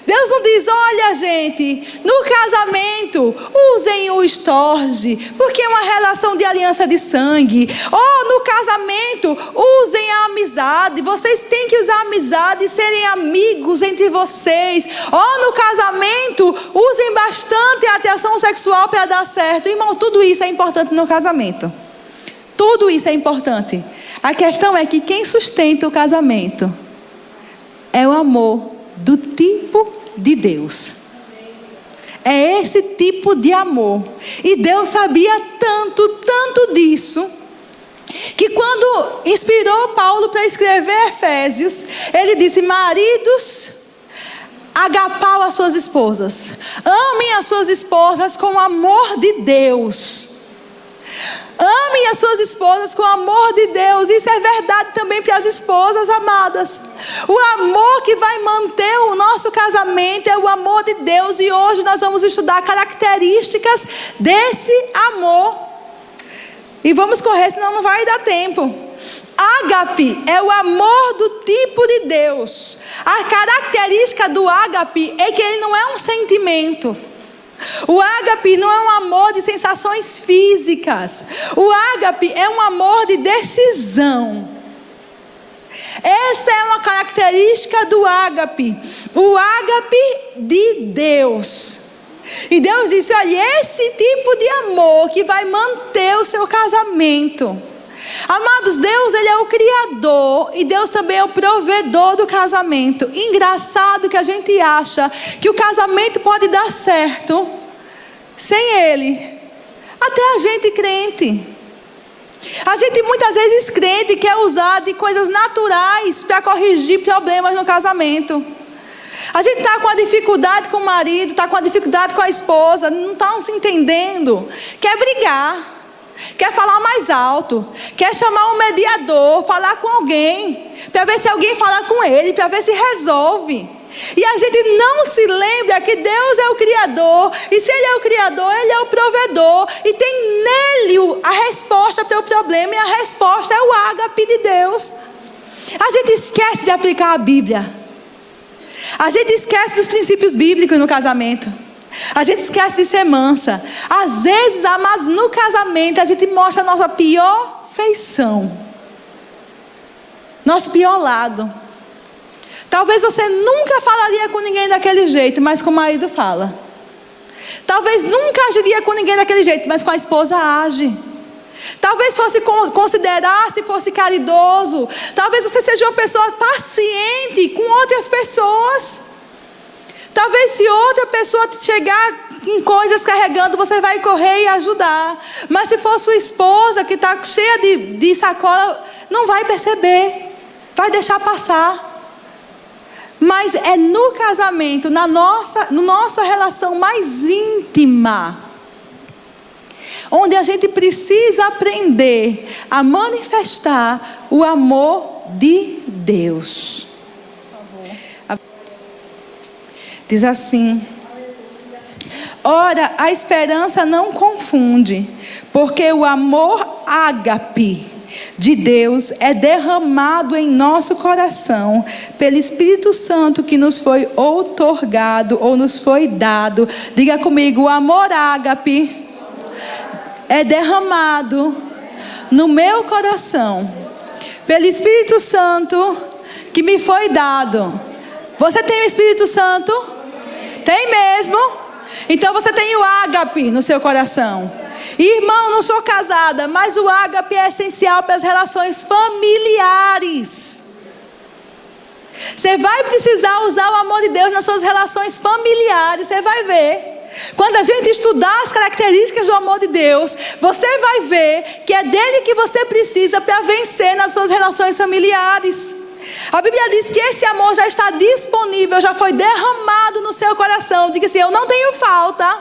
Deus não diz, olha gente, no casamento usem o estorge, porque é uma relação de aliança de sangue. Ou no casamento usem a amizade, vocês têm que usar a amizade e serem amigos entre vocês. Ou no casamento usem bastante a atração sexual para dar certo. Irmão, tudo isso é importante no casamento. Tudo isso é importante. A questão é que quem sustenta o casamento é o amor do tipo de Deus. É esse tipo de amor. E Deus sabia tanto disso, que quando inspirou Paulo para escrever Efésios, ele disse: maridos, agapau as suas esposas, amem as suas esposas com o amor de Deus. Amem as suas esposas com o amor de Deus. Isso é verdade também para as esposas amadas. O amor que vai manter o nosso casamento é o amor de Deus. E hoje nós vamos estudar características desse amor. E vamos correr, senão não vai dar tempo. Ágape é o amor do tipo de Deus. A característica do ágape é que ele não é um sentimento. O ágape não é um amor de sensações físicas. O ágape é um amor de decisão. Essa é uma característica do ágape. O ágape de Deus. E Deus disse: olha, esse tipo de amor que vai manter o seu casamento. Amados, Deus, Ele é o Criador e Deus também é o provedor do casamento. Engraçado que a gente acha que o casamento pode dar certo sem Ele. Até a gente crente. A gente muitas vezes crente quer usar de coisas naturais para corrigir problemas no casamento. A gente está com a dificuldade com o marido, está com a dificuldade com a esposa, não está se entendendo, quer brigar. Quer falar mais alto, quer chamar um mediador, falar com alguém, para ver se alguém fala com ele, para ver se resolve. E a gente não se lembra que Deus é o Criador, e se Ele é o Criador, Ele é o provedor, e tem nele a resposta para o problema, e a resposta é o ágape de Deus. A gente esquece de aplicar a Bíblia, a gente esquece dos princípios bíblicos no casamento. A gente esquece de ser mansa. Às vezes, amados, no casamento a gente mostra a nossa pior feição, nosso pior lado. Talvez você nunca falaria com ninguém daquele jeito, mas com o marido fala. Talvez nunca agiria com ninguém daquele jeito, mas com a esposa age. Talvez fosse considerar, se fosse caridoso. Talvez você seja uma pessoa paciente com outras pessoas. Talvez se outra pessoa chegar em coisas carregando, você vai correr e ajudar. Mas se for sua esposa que está cheia de sacola, não vai perceber, vai deixar passar. Mas é no casamento, na nossa relação mais íntima, onde a gente precisa aprender a manifestar o amor de Deus. Diz assim: ora, a esperança não confunde, porque o amor ágape de Deus é derramado em nosso coração pelo Espírito Santo que nos foi outorgado ou nos foi dado. Diga comigo: o amor ágape é derramado no meu coração pelo Espírito Santo que me foi dado. Você tem o Espírito Santo? Tem mesmo? Então você tem o ágape no seu coração. Irmão, não sou casada, mas o ágape é essencial para as relações familiares. Você vai precisar usar o amor de Deus nas suas relações familiares. Você vai ver. Quando a gente estudar as características do amor de Deus, você vai ver que é dele que você precisa para vencer nas suas relações familiares. A Bíblia diz que esse amor já está disponível, já foi derramado no seu coração. Diga assim: eu não tenho falta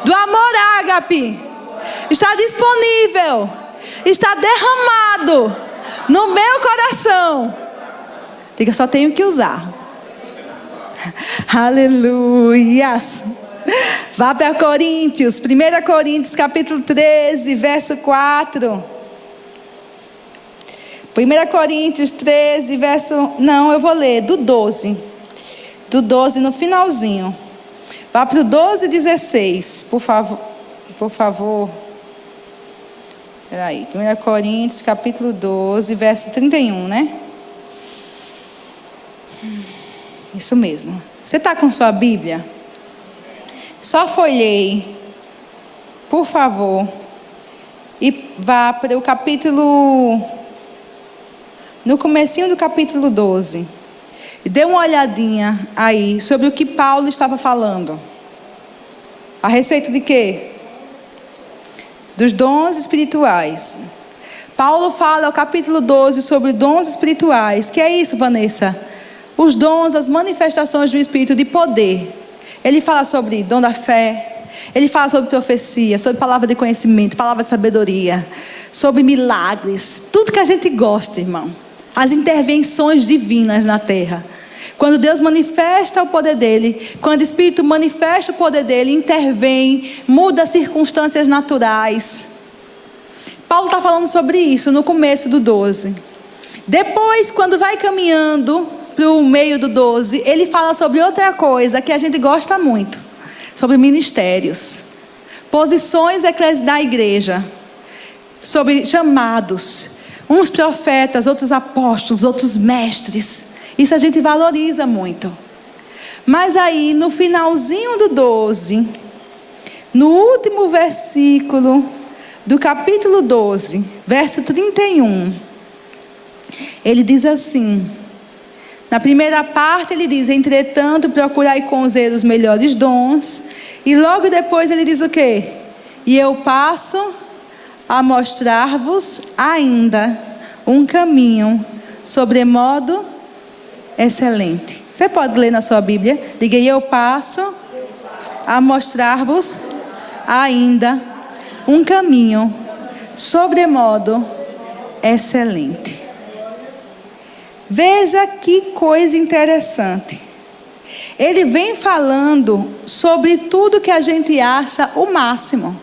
do amor ágape. Está disponível, está derramado no meu coração. Diga: só tenho que usar. Aleluias. Vá para Coríntios, 1 Coríntios capítulo 13, verso 4. 1 Coríntios 13, verso... Não, eu vou ler do 12. Do 12 no finalzinho. Vá para o 12, 16. Por favor. Por favor. Espera aí. 1 Coríntios capítulo 12, verso 31, né? Isso mesmo. Você está com sua Bíblia? Só folheie, por favor. E vá para o capítulo... No comecinho do capítulo 12, dê uma olhadinha aí sobre o que Paulo estava falando. A respeito de quê? Dos dons espirituais. Paulo fala no capítulo 12 sobre dons espirituais. Que é isso, Vanessa? Os dons, as manifestações do Espírito de poder. Ele fala sobre dom da fé. Ele fala sobre profecia, sobre palavra de conhecimento, palavra de sabedoria, sobre milagres. Tudo que a gente gosta, irmão. As intervenções divinas na terra. Quando Deus manifesta o poder dele, quando o Espírito manifesta o poder dele, intervém, muda as circunstâncias naturais. Paulo está falando sobre isso no começo do 12. Depois, quando vai caminhando para o meio do 12, ele fala sobre outra coisa que a gente gosta muito. Sobre ministérios. Posições da igreja. Sobre chamados. Uns profetas, outros apóstolos, outros mestres. Isso a gente valoriza muito. Mas aí, no finalzinho do 12, no último versículo do capítulo 12, verso 31, ele diz assim, na primeira parte ele diz, entretanto, procurai com zelo os melhores dons, e logo depois ele diz o quê? E eu passo a mostrar-vos ainda um caminho sobremodo excelente. Você pode ler na sua Bíblia? Diga, e eu passo a mostrar-vos ainda um caminho sobremodo excelente. Veja que coisa interessante. Ele vem falando sobre tudo que a gente acha o máximo.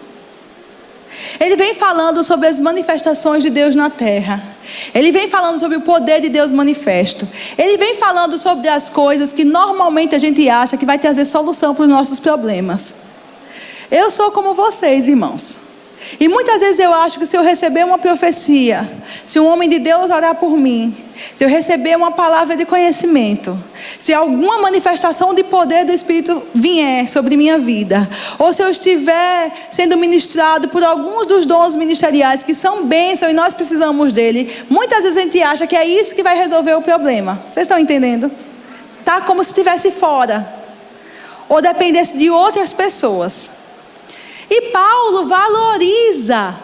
Ele vem falando sobre as manifestações de Deus na terra. Ele vem falando sobre o poder de Deus manifesto. Ele vem falando sobre as coisas que normalmente a gente acha que vai trazer solução para os nossos problemas. Eu sou como vocês, irmãos. E muitas vezes eu acho que se eu receber uma profecia, se um homem de Deus orar por mim, se eu receber uma palavra de conhecimento, se alguma manifestação de poder do Espírito vier sobre minha vida, ou se eu estiver sendo ministrado por alguns dos dons ministeriais que são bênção e nós precisamos dele, muitas vezes a gente acha que é isso que vai resolver o problema. Vocês estão entendendo? Tá como se estivesse fora, ou dependesse de outras pessoas. E Paulo valoriza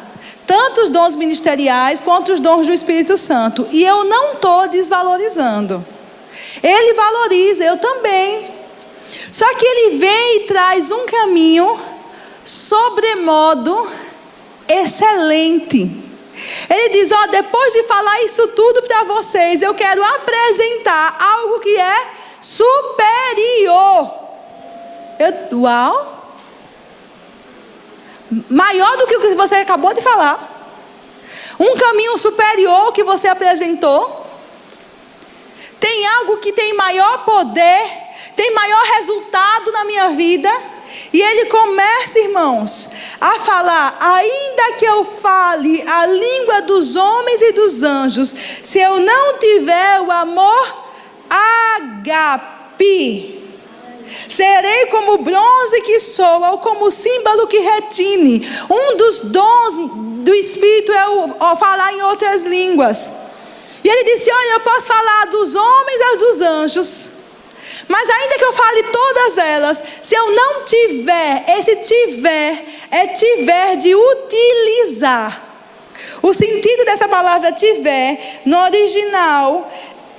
tanto os dons ministeriais quanto os dons do Espírito Santo. E eu não estou desvalorizando. Ele valoriza, eu também. Só que ele vem e traz um caminho sobremodo excelente. Ele diz, depois de falar isso tudo para vocês, eu quero apresentar algo que é superior. Uau! Maior do que o que você acabou de falar. Um caminho superior que você apresentou. Tem algo que tem maior poder, tem maior resultado na minha vida. E ele começa, irmãos, a falar, ainda que eu fale a língua dos homens e dos anjos, se eu não tiver o amor ágape, serei como bronze que soa, ou como símbolo que retine. Um dos dons do Espírito é o falar em outras línguas. E ele disse, olha, eu posso falar dos homens e dos anjos, mas ainda que eu fale todas elas, se eu não tiver, esse tiver, é tiver de utilizar. O sentido dessa palavra tiver, no original,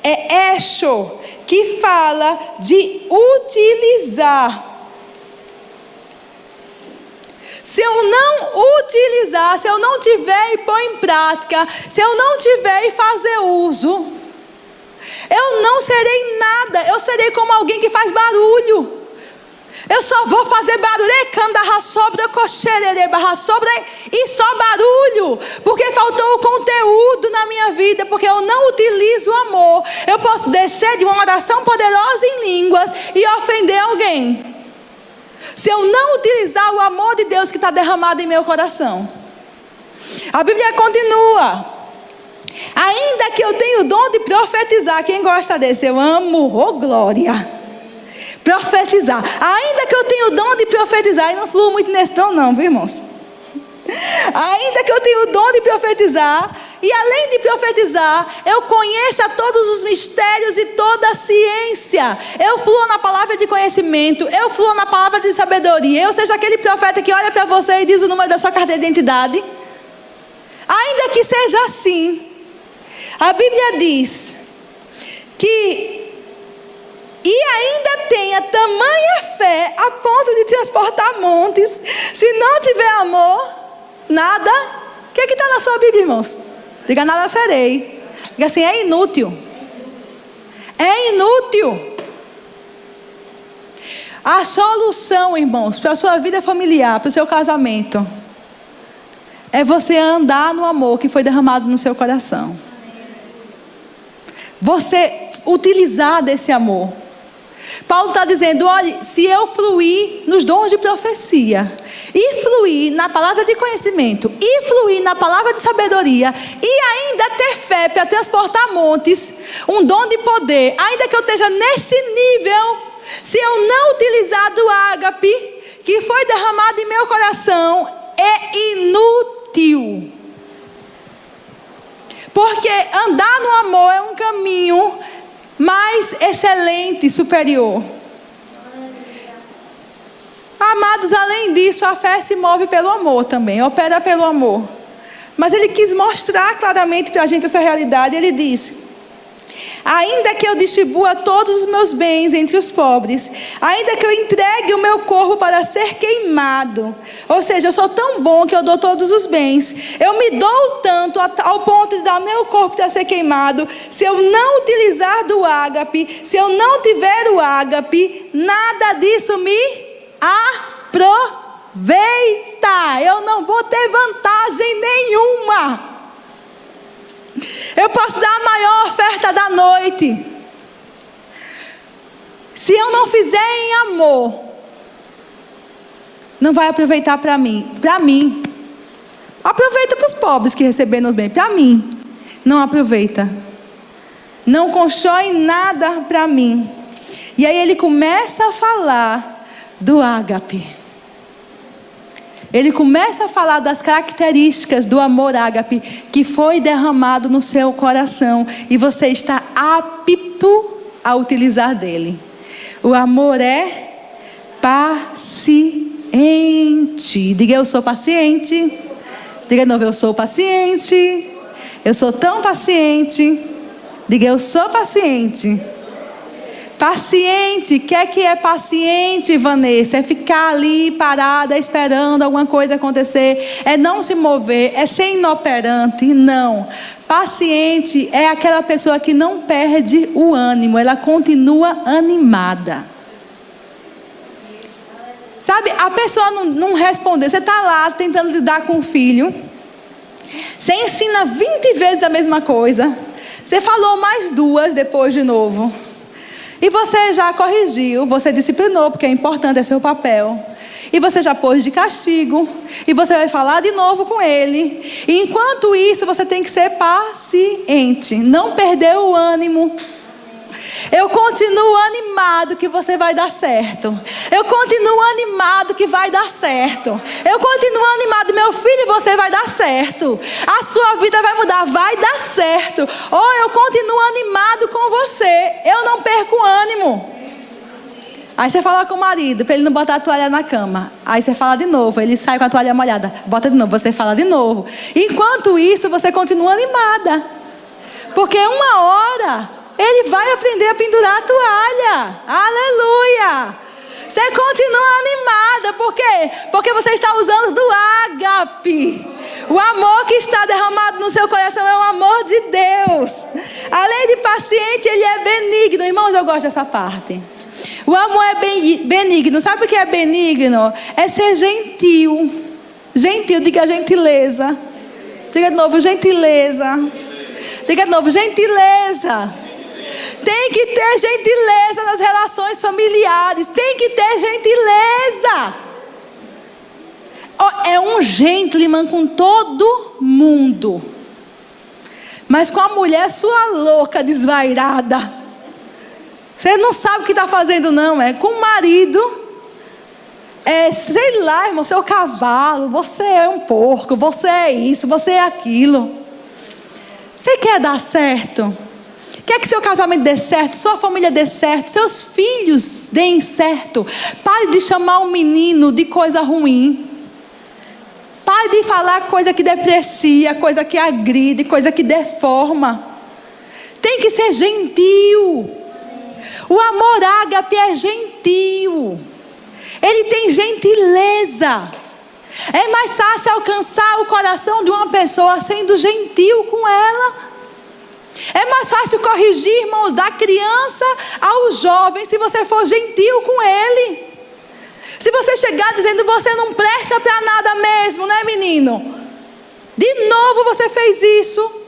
é echo, que fala de utilizar. Se eu não utilizar, se eu não tiver e pôr em prática, se eu não tiver e fazer uso, eu não serei nada. Eu serei como alguém que faz barulho. Eu só vou fazer barulho e só barulho, porque faltou o conteúdo na minha vida, porque eu não utilizo o amor. Eu posso descer de uma oração poderosa em línguas e ofender alguém, se eu não utilizar o amor de Deus que está derramado em meu coração. A Bíblia continua, ainda que eu tenha o dom de profetizar. Quem gosta desse? Eu amo, oh glória. Profetizar, ainda que eu tenha o dom de profetizar, e não fluo muito nesse dom não, viu irmãos? Ainda que eu tenha o dom de profetizar e além de profetizar, eu conheça todos os mistérios e toda a ciência. Eu fluo na palavra de conhecimento, eu fluo na palavra de sabedoria. Eu seja aquele profeta que olha para você e diz o número da sua carteira de identidade. Ainda que seja assim, a Bíblia diz que e ainda tenha tamanha fé a ponto de transportar montes, se não tiver amor, nada. O que está na sua Bíblia, irmãos? Diga: nada serei. Diga assim: é inútil. É inútil. A solução, irmãos, para a sua vida familiar, para o seu casamento, é você andar no amor que foi derramado no seu coração. Você utilizar desse amor. Paulo está dizendo: olha, se eu fluir nos dons de profecia, e fluir na palavra de conhecimento, e fluir na palavra de sabedoria, e ainda ter fé para transportar montes, um dom de poder, ainda que eu esteja nesse nível, se eu não utilizar do ágape que foi derramado em meu coração, é inútil. Porque andar no amor é um caminho mais excelente, superior. Amados, além disso, a fé se move pelo amor também, opera pelo amor. Mas ele quis mostrar claramente para a gente essa realidade. Ele diz: ainda que eu distribua todos os meus bens entre os pobres, ainda que eu entregue o meu corpo para ser queimado, ou seja, eu sou tão bom que eu dou todos os bens, eu me dou tanto ao ponto de dar meu corpo para ser queimado, se eu não utilizar do ágape, se eu não tiver o ágape, nada disso me aproveita. Eu não vou ter vantagem nenhuma. Eu posso dar a maior oferta da noite, se eu não fizer em amor, não vai aproveitar para mim. Para mim, aproveita para os pobres que receberam os bens. Para mim, não aproveita. Não constrói nada para mim. E aí ele começa a falar do ágape. Ele começa a falar das características do amor ágape que foi derramado no seu coração, e você está apto a utilizar dele. O amor é paciente. Diga: eu sou paciente. Diga de novo: eu sou paciente. Eu sou tão paciente. Diga: eu sou paciente. Paciente, o que é paciente, Vanessa? É ficar ali parada esperando alguma coisa acontecer, é não se mover, é ser inoperante. Não, paciente é aquela pessoa que não perde o ânimo, ela continua animada. Sabe, a pessoa não respondeu, você está lá tentando lidar com o filho, você ensina 20 vezes a mesma coisa, você falou mais 2 depois de novo, e você já corrigiu, você disciplinou, porque é importante, é seu papel. E você já pôs de castigo, e você vai falar de novo com ele. E enquanto isso, você tem que ser paciente, não perder o ânimo. Eu continuo animado que você vai dar certo. Eu continuo animado que vai dar certo. Eu continuo animado, meu filho, você vai dar certo. A sua vida vai mudar, vai dar certo. Ou eu continuo animado com você, eu não perco ânimo. Aí você fala com o marido, para ele não botar a toalha na cama. Aí você fala de novo, ele sai com a toalha molhada. Bota de novo, você fala de novo. Enquanto isso, você continua animada. Porque uma hora ele vai aprender a pendurar a toalha. Aleluia! Você continua animada. Por quê? Porque você está usando do ágape. O amor que está derramado no seu coração é o amor de Deus. Além de paciente, ele é benigno. Irmãos, eu gosto dessa parte. O amor é benigno. Sabe o que é benigno? É ser gentil. Gentil, diga gentileza. Diga de novo, gentileza. Diga de novo, gentileza. Tem que ter gentileza nas relações familiares. Tem que ter gentileza. É um gentleman com todo mundo. Mas com a mulher sua louca, desvairada. Você não sabe o que está fazendo não. É com o marido. Sei lá, irmão, seu cavalo. Você é um porco. Você é isso, você é aquilo. Você quer dar certo? Quer que seu casamento dê certo, sua família dê certo, seus filhos deem certo? Pare de chamar um menino de coisa ruim. Pare de falar coisa que deprecia, coisa que agride, coisa que deforma. Tem que ser gentil. O amor ágape é gentil. Ele tem gentileza. É mais fácil alcançar o coração de uma pessoa sendo gentil com ela. É mais fácil corrigir, irmãos, da criança ao jovem, se você for gentil com ele. Se você chegar dizendo, você não presta para nada mesmo, né, menino? De novo você fez isso.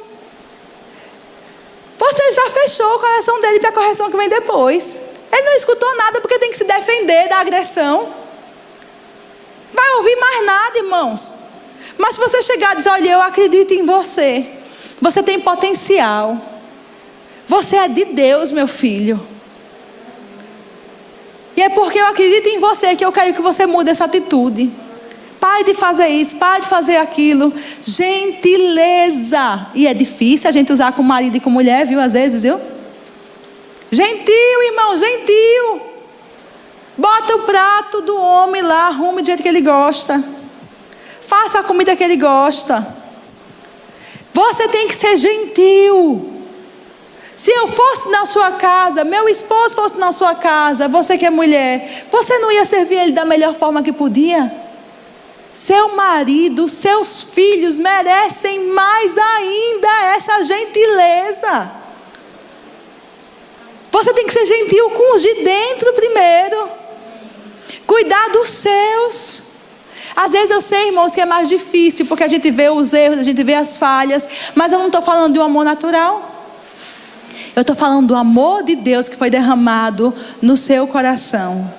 Você já fechou o coração dele para a correção que vem depois. Ele não escutou nada porque tem que se defender da agressão. Vai ouvir mais nada, irmãos. Mas se você chegar e dizer, olha, eu acredito em você. Você tem potencial. Você é de Deus, meu filho. E é porque eu acredito em você que eu quero que você mude essa atitude. Pare de fazer isso, pare de fazer aquilo. Gentileza. E é difícil a gente usar com marido e com mulher, viu? Às vezes, viu? Gentil, irmão, gentil. Bota o prato do homem lá, arrume do jeito que ele gosta. Faça a comida que ele gosta. Você tem que ser gentil. Se eu fosse na sua casa, meu esposo fosse na sua casa, você que é mulher, você não ia servir ele da melhor forma que podia? Seu marido, seus filhos merecem mais ainda essa gentileza. Você tem que ser gentil com os de dentro primeiro. Cuidar dos seus. Às vezes eu sei, irmãos, que é mais difícil, porque a gente vê os erros, a gente vê as falhas, mas eu não estou falando de um amor natural. Eu estou falando do amor de Deus que foi derramado no seu coração.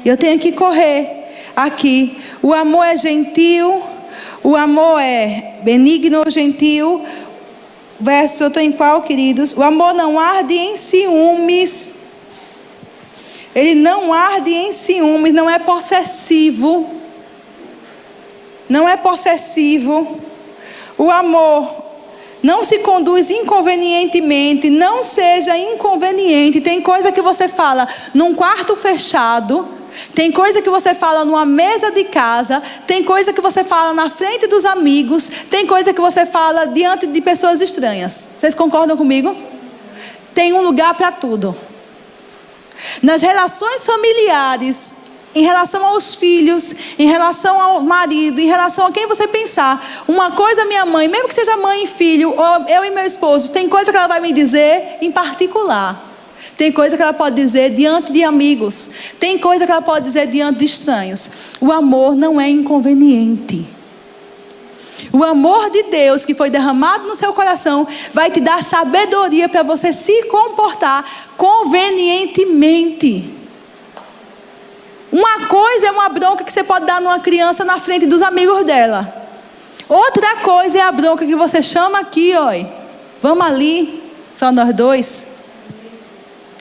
E eu tenho que correr aqui. O amor é gentil, o amor é benigno, gentil. Verso, eu estou em qual, queridos? O amor não arde em ciúmes. Ele não arde em ciúmes, não é possessivo. Não é possessivo. O amor não se conduz inconvenientemente. Não seja inconveniente. Tem coisa que você fala num quarto fechado. Tem coisa que você fala numa mesa de casa. Tem coisa que você fala na frente dos amigos. Tem coisa que você fala diante de pessoas estranhas. Vocês concordam comigo? Tem um lugar para tudo. Nas relações familiares, em relação aos filhos, em relação ao marido, em relação a quem você pensar. Uma coisa, minha mãe, mesmo que seja mãe e filho, ou eu e meu esposo, tem coisa que ela vai me dizer em particular. Tem coisa que ela pode dizer diante de amigos. Tem coisa que ela pode dizer diante de estranhos. O amor não é inconveniente. O amor de Deus que foi derramado no seu coração vai te dar sabedoria para você se comportar convenientemente. Uma coisa é uma bronca que você pode dar numa criança na frente dos amigos dela. Outra coisa é a bronca que você chama aqui, ó. Vamos ali, só nós dois.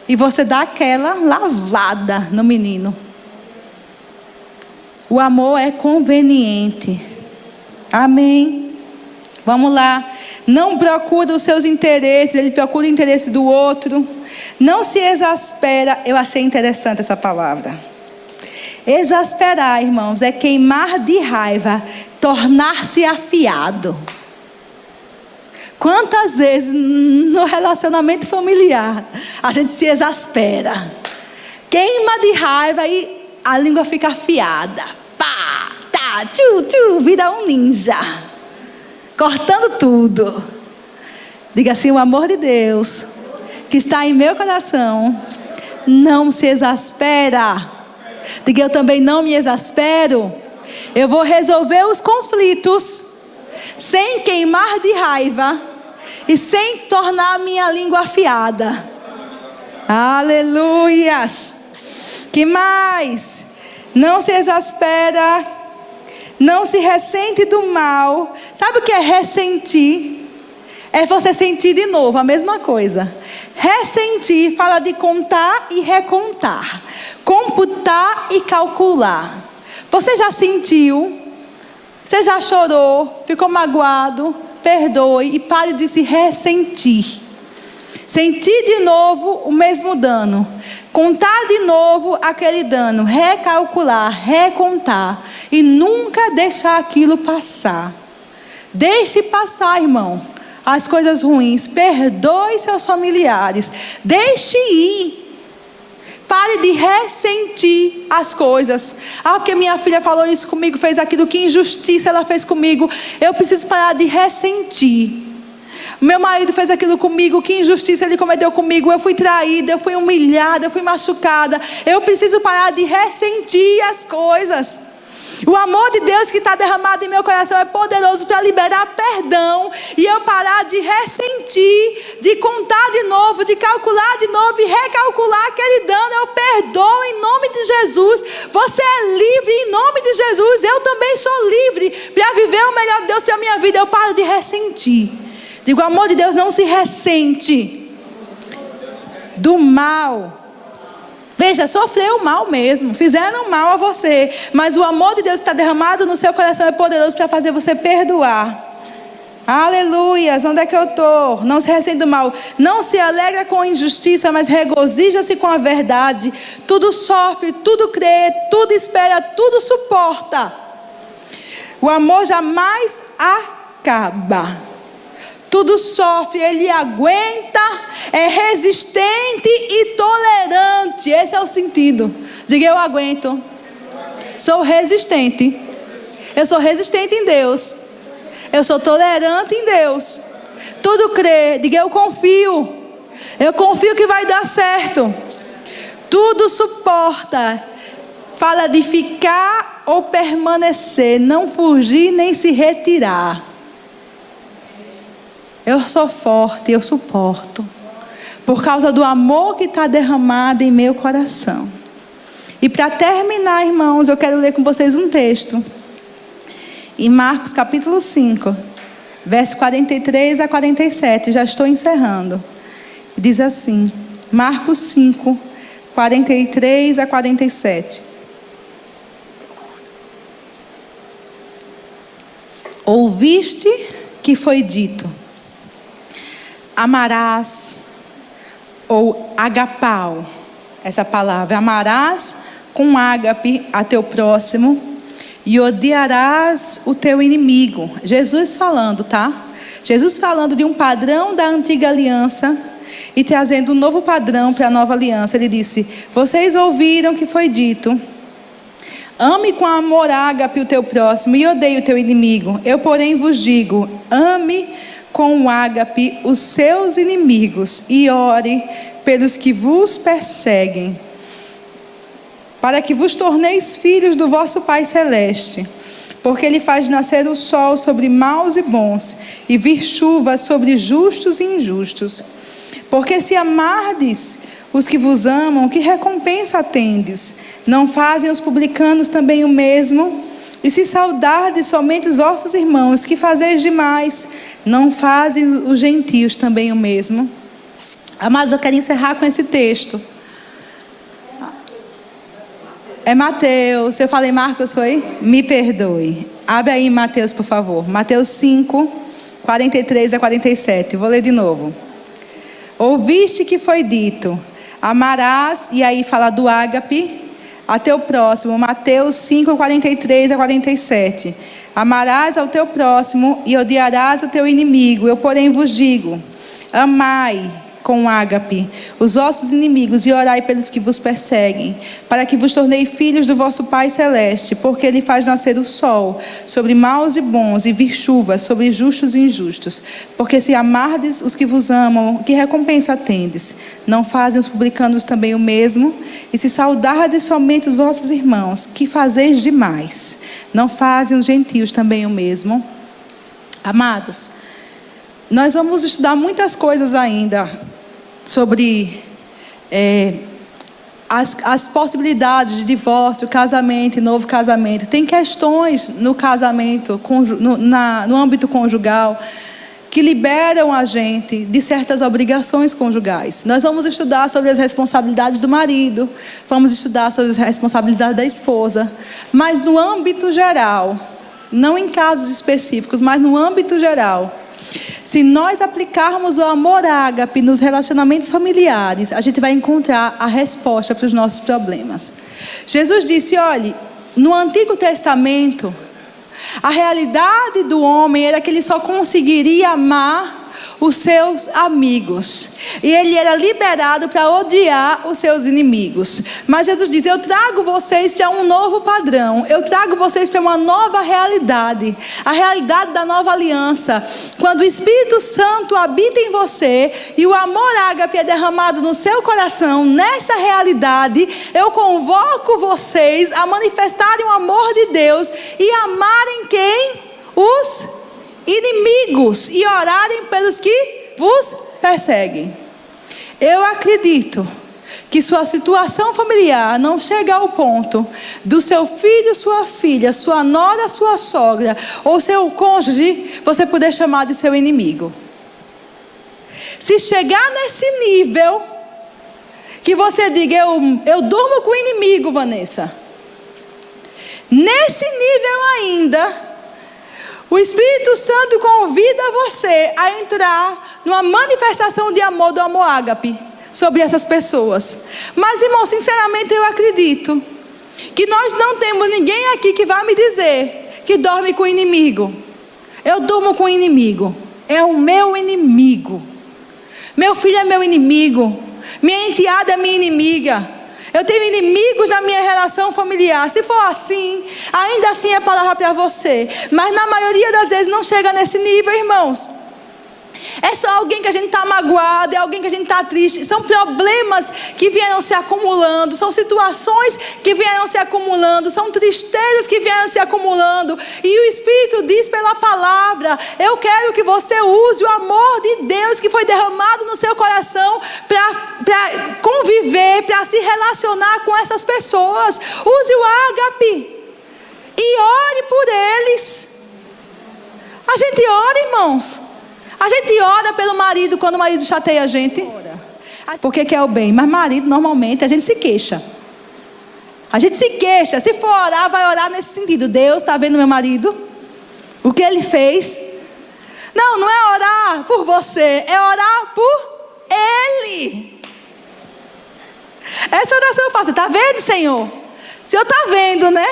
E você dá aquela lavada no menino. O amor é conveniente. Amém. Vamos lá. Não procura os seus interesses, ele procura o interesse do outro. Não se exaspera. Eu achei interessante essa palavra. Exasperar, irmãos, é queimar de raiva, tornar-se afiado. Quantas vezes no relacionamento familiar a gente se exaspera, queima de raiva e a língua fica afiada. Pá, tá, tchu, tchu, vira um ninja, cortando tudo. Diga assim: o amor de Deus que está em meu coração não se exaspera. Diga: eu também não me exaspero. Eu vou resolver os conflitos sem queimar de raiva e sem tornar a minha língua afiada. Aleluias. Que mais? Não se exaspera, não se ressente do mal. Sabe o que é ressentir? É você sentir de novo a mesma coisa. Ressentir fala de contar e recontar, computar e calcular. Você já sentiu? Você já chorou? Ficou magoado? perdoe e pare de se ressentir. Sentir de novo o mesmo dano, contar de novo aquele dano, recalcular, recontar e nunca deixar aquilo passar. Deixe passar, irmão, as coisas ruins. Perdoe seus familiares. Deixe ir. Pare de ressentir as coisas. Porque minha filha falou isso comigo, fez aquilo, que injustiça ela fez comigo. Eu preciso parar de ressentir. Meu marido fez aquilo comigo, que injustiça ele cometeu comigo. Eu fui traída, eu fui humilhada, eu fui machucada. Eu preciso parar de ressentir as coisas. O amor de Deus que está derramado em meu coração é poderoso para liberar perdão. E eu parar de ressentir, de contar de novo, de calcular de novo e recalcular aquele dano. Eu perdoo em nome de Jesus. Você é livre em nome de Jesus. Eu também sou livre para viver o melhor de Deus para a minha vida. Eu paro de ressentir. Digo, o amor de Deus não se ressente do mal. Veja, sofreu mal mesmo, fizeram mal a você, mas o amor de Deus que está derramado no seu coração é poderoso para fazer você perdoar. Aleluias, onde é que eu estou? Não se ressente do mal, não se alegra com a injustiça, mas regozija-se com a verdade. Tudo sofre, tudo crê, tudo espera, tudo suporta. O amor jamais acaba. Tudo sofre, ele aguenta, é resistente e tolerante. Esse é o sentido. Diga, eu aguento. Sou resistente. Eu sou resistente em Deus. Eu sou tolerante em Deus. Tudo crê. Diga, eu confio. Eu confio que vai dar certo. Tudo suporta. Fala de ficar ou permanecer. Não fugir nem se retirar. Eu sou forte, eu suporto. Por causa do amor que está derramado em meu coração. E para terminar, irmãos, eu quero ler com vocês um texto. Em Marcos capítulo 5, verso 43 a 47. Já estou encerrando. Diz assim, Marcos 5, 43 a 47. Ouviste que foi dito: amarás, ou agapau, essa palavra, amarás com ágape a teu próximo e odiarás o teu inimigo. Jesus falando, tá? Jesus falando de um padrão da antiga aliança e trazendo um novo padrão para a nova aliança. Ele disse, vocês ouviram que foi dito, ame com amor ágape o teu próximo e odeie o teu inimigo. Eu, porém, vos digo, ame com o ágape os seus inimigos e ore pelos que vos perseguem, para que vos torneis filhos do vosso Pai Celeste, porque Ele faz nascer o sol sobre maus e bons, e vir chuva sobre justos e injustos. Porque se amardes os que vos amam, que recompensa tendes? Não fazem os publicanos também o mesmo? E se saudardes somente os vossos irmãos, que fazeis demais? Não fazem os gentios também o mesmo? Amados, eu quero encerrar com esse texto. É Mateus. Eu falei Marcos, foi? Me perdoe. Abre aí Mateus, por favor. Mateus 5, 43 a 47. Vou ler de novo. Ouviste que foi dito, amarás, e aí fala do ágape, a teu próximo. Mateus 5, 43 a 47. Amarás ao teu próximo e odiarás o teu inimigo. Eu, porém, vos digo, amai com ágape os vossos inimigos e orai pelos que vos perseguem, para que vos tornei filhos do vosso Pai Celeste, porque Ele faz nascer o sol sobre maus e bons e vir chuva sobre justos e injustos. Porque se amardes os que vos amam, que recompensa tendes? Não fazem os publicanos também o mesmo? E se saudardes somente os vossos irmãos, que fazeis demais? Não fazem os gentios também o mesmo? Amados, nós vamos estudar muitas coisas ainda sobre as possibilidades de divórcio, casamento e novo casamento. Tem questões no casamento, no âmbito conjugal, que liberam a gente de certas obrigações conjugais. Nós vamos estudar sobre as responsabilidades do marido, vamos estudar sobre as responsabilidades da esposa, mas no âmbito geral, não em casos específicos, mas no âmbito geral, Se nós aplicarmos o amor ágape nos relacionamentos familiares, a gente vai encontrar a resposta para os nossos problemas. Jesus disse, olhe, no Antigo Testamento, a realidade do homem era que ele só conseguiria amar os seus amigos, e ele era liberado para odiar os seus inimigos. Mas Jesus diz, eu trago vocês para um novo padrão, eu trago vocês para uma nova realidade, a realidade da nova aliança. Quando o Espírito Santo habita em você e o amor ágape é derramado no seu coração, nessa realidade eu convoco vocês a manifestarem o amor de Deus e amarem quem? Os inimigos, e orarem pelos que vos perseguem. Eu acredito que sua situação familiar não chega ao ponto do seu filho, sua filha, sua nora, sua sogra ou seu cônjuge você poder chamar de seu inimigo. Se chegar nesse nível que você diga, eu durmo com o inimigo, Vanessa, nesse nível ainda, o Espírito Santo convida você a entrar numa manifestação de amor, do amor ágape, sobre essas pessoas. Mas, irmão, sinceramente eu acredito que nós não temos ninguém aqui que vai me dizer que dorme com o inimigo. Eu durmo com o inimigo, é o meu inimigo. Meu filho é meu inimigo, minha enteada é minha inimiga. Eu tenho inimigos na minha relação familiar. Se for assim, ainda assim é palavra para você. Mas na maioria das vezes não chega nesse nível, irmãos. É só alguém que a gente está magoado, é alguém que a gente está triste. São problemas que vieram se acumulando, são situações que vieram se acumulando, são tristezas que vieram se acumulando. E o Espírito diz pela palavra, eu quero que você use o amor de Deus que foi derramado no seu coração para conviver, para se relacionar com essas pessoas. Use o ágape e ore por eles. A gente ora, irmãos. A gente ora pelo marido quando o marido chateia a gente, porque quer o bem. Mas marido, normalmente, a gente se queixa. A gente se queixa. Se for orar, vai orar nesse sentido. Deus está vendo meu marido? O que ele fez? Não, não é orar por você, é orar por ele. Essa oração eu faço. Está vendo, Senhor? O Senhor está vendo, né?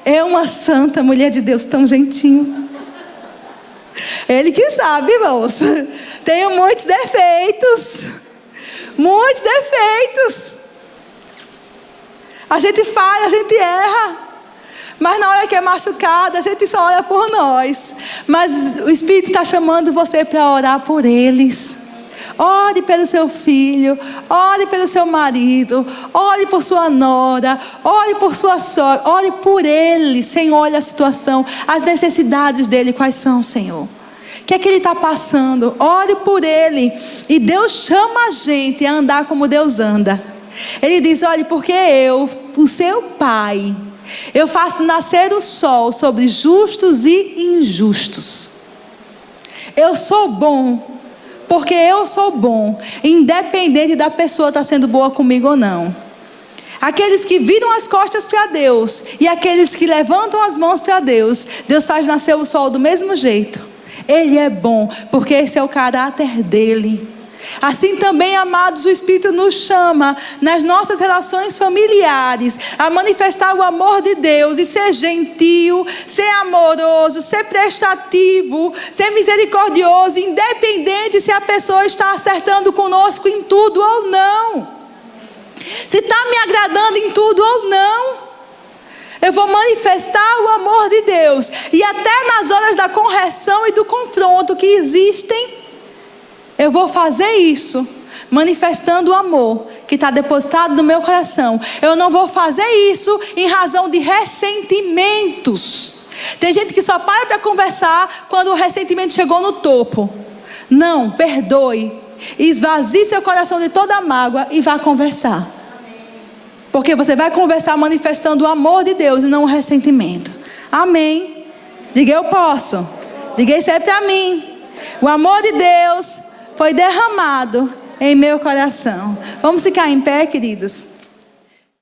É uma santa mulher de Deus, tão gentinho. Ele que sabe, irmãos. Tenho muitos defeitos. Muitos defeitos. A gente falha, a gente erra. Mas na hora que é machucada, a gente só ora por nós. Mas o Espírito está chamando você para orar por eles. Ore pelo seu filho, ore pelo seu marido, ore por sua nora, ore por sua sogra, ore por ele. Senhor, olha a situação, as necessidades dele, quais são, Senhor? O que é que ele está passando? Ore por ele. E Deus chama a gente a andar como Deus anda. Ele diz, olhe, porque eu, o seu pai, eu faço nascer o sol sobre justos e injustos. Eu sou bom. Porque eu sou bom, independente da pessoa estar sendo boa comigo ou não. Aqueles que viram as costas para Deus e aqueles que levantam as mãos para Deus, Deus faz nascer o sol do mesmo jeito. Ele é bom, porque esse é o caráter dele. Assim também, amados, o Espírito nos chama nas nossas relações familiares a manifestar o amor de Deus e ser gentil, ser amoroso, ser prestativo, ser misericordioso, independente se a pessoa está acertando conosco em tudo ou não, se está me agradando em tudo ou não. Eu vou manifestar o amor de Deus, e até nas horas da correção e do confronto que existem, eu vou fazer isso, manifestando o amor que está depositado no meu coração. Eu não vou fazer isso em razão de ressentimentos. Tem gente que só para conversar quando o ressentimento chegou no topo. Não, perdoe, esvazie seu coração de toda a mágoa e vá conversar. Porque você vai conversar manifestando o amor de Deus e não o ressentimento. Amém? Diga, eu posso. Diga, isso é para mim. O amor de Deus foi derramado em meu coração. Vamos ficar em pé, queridos?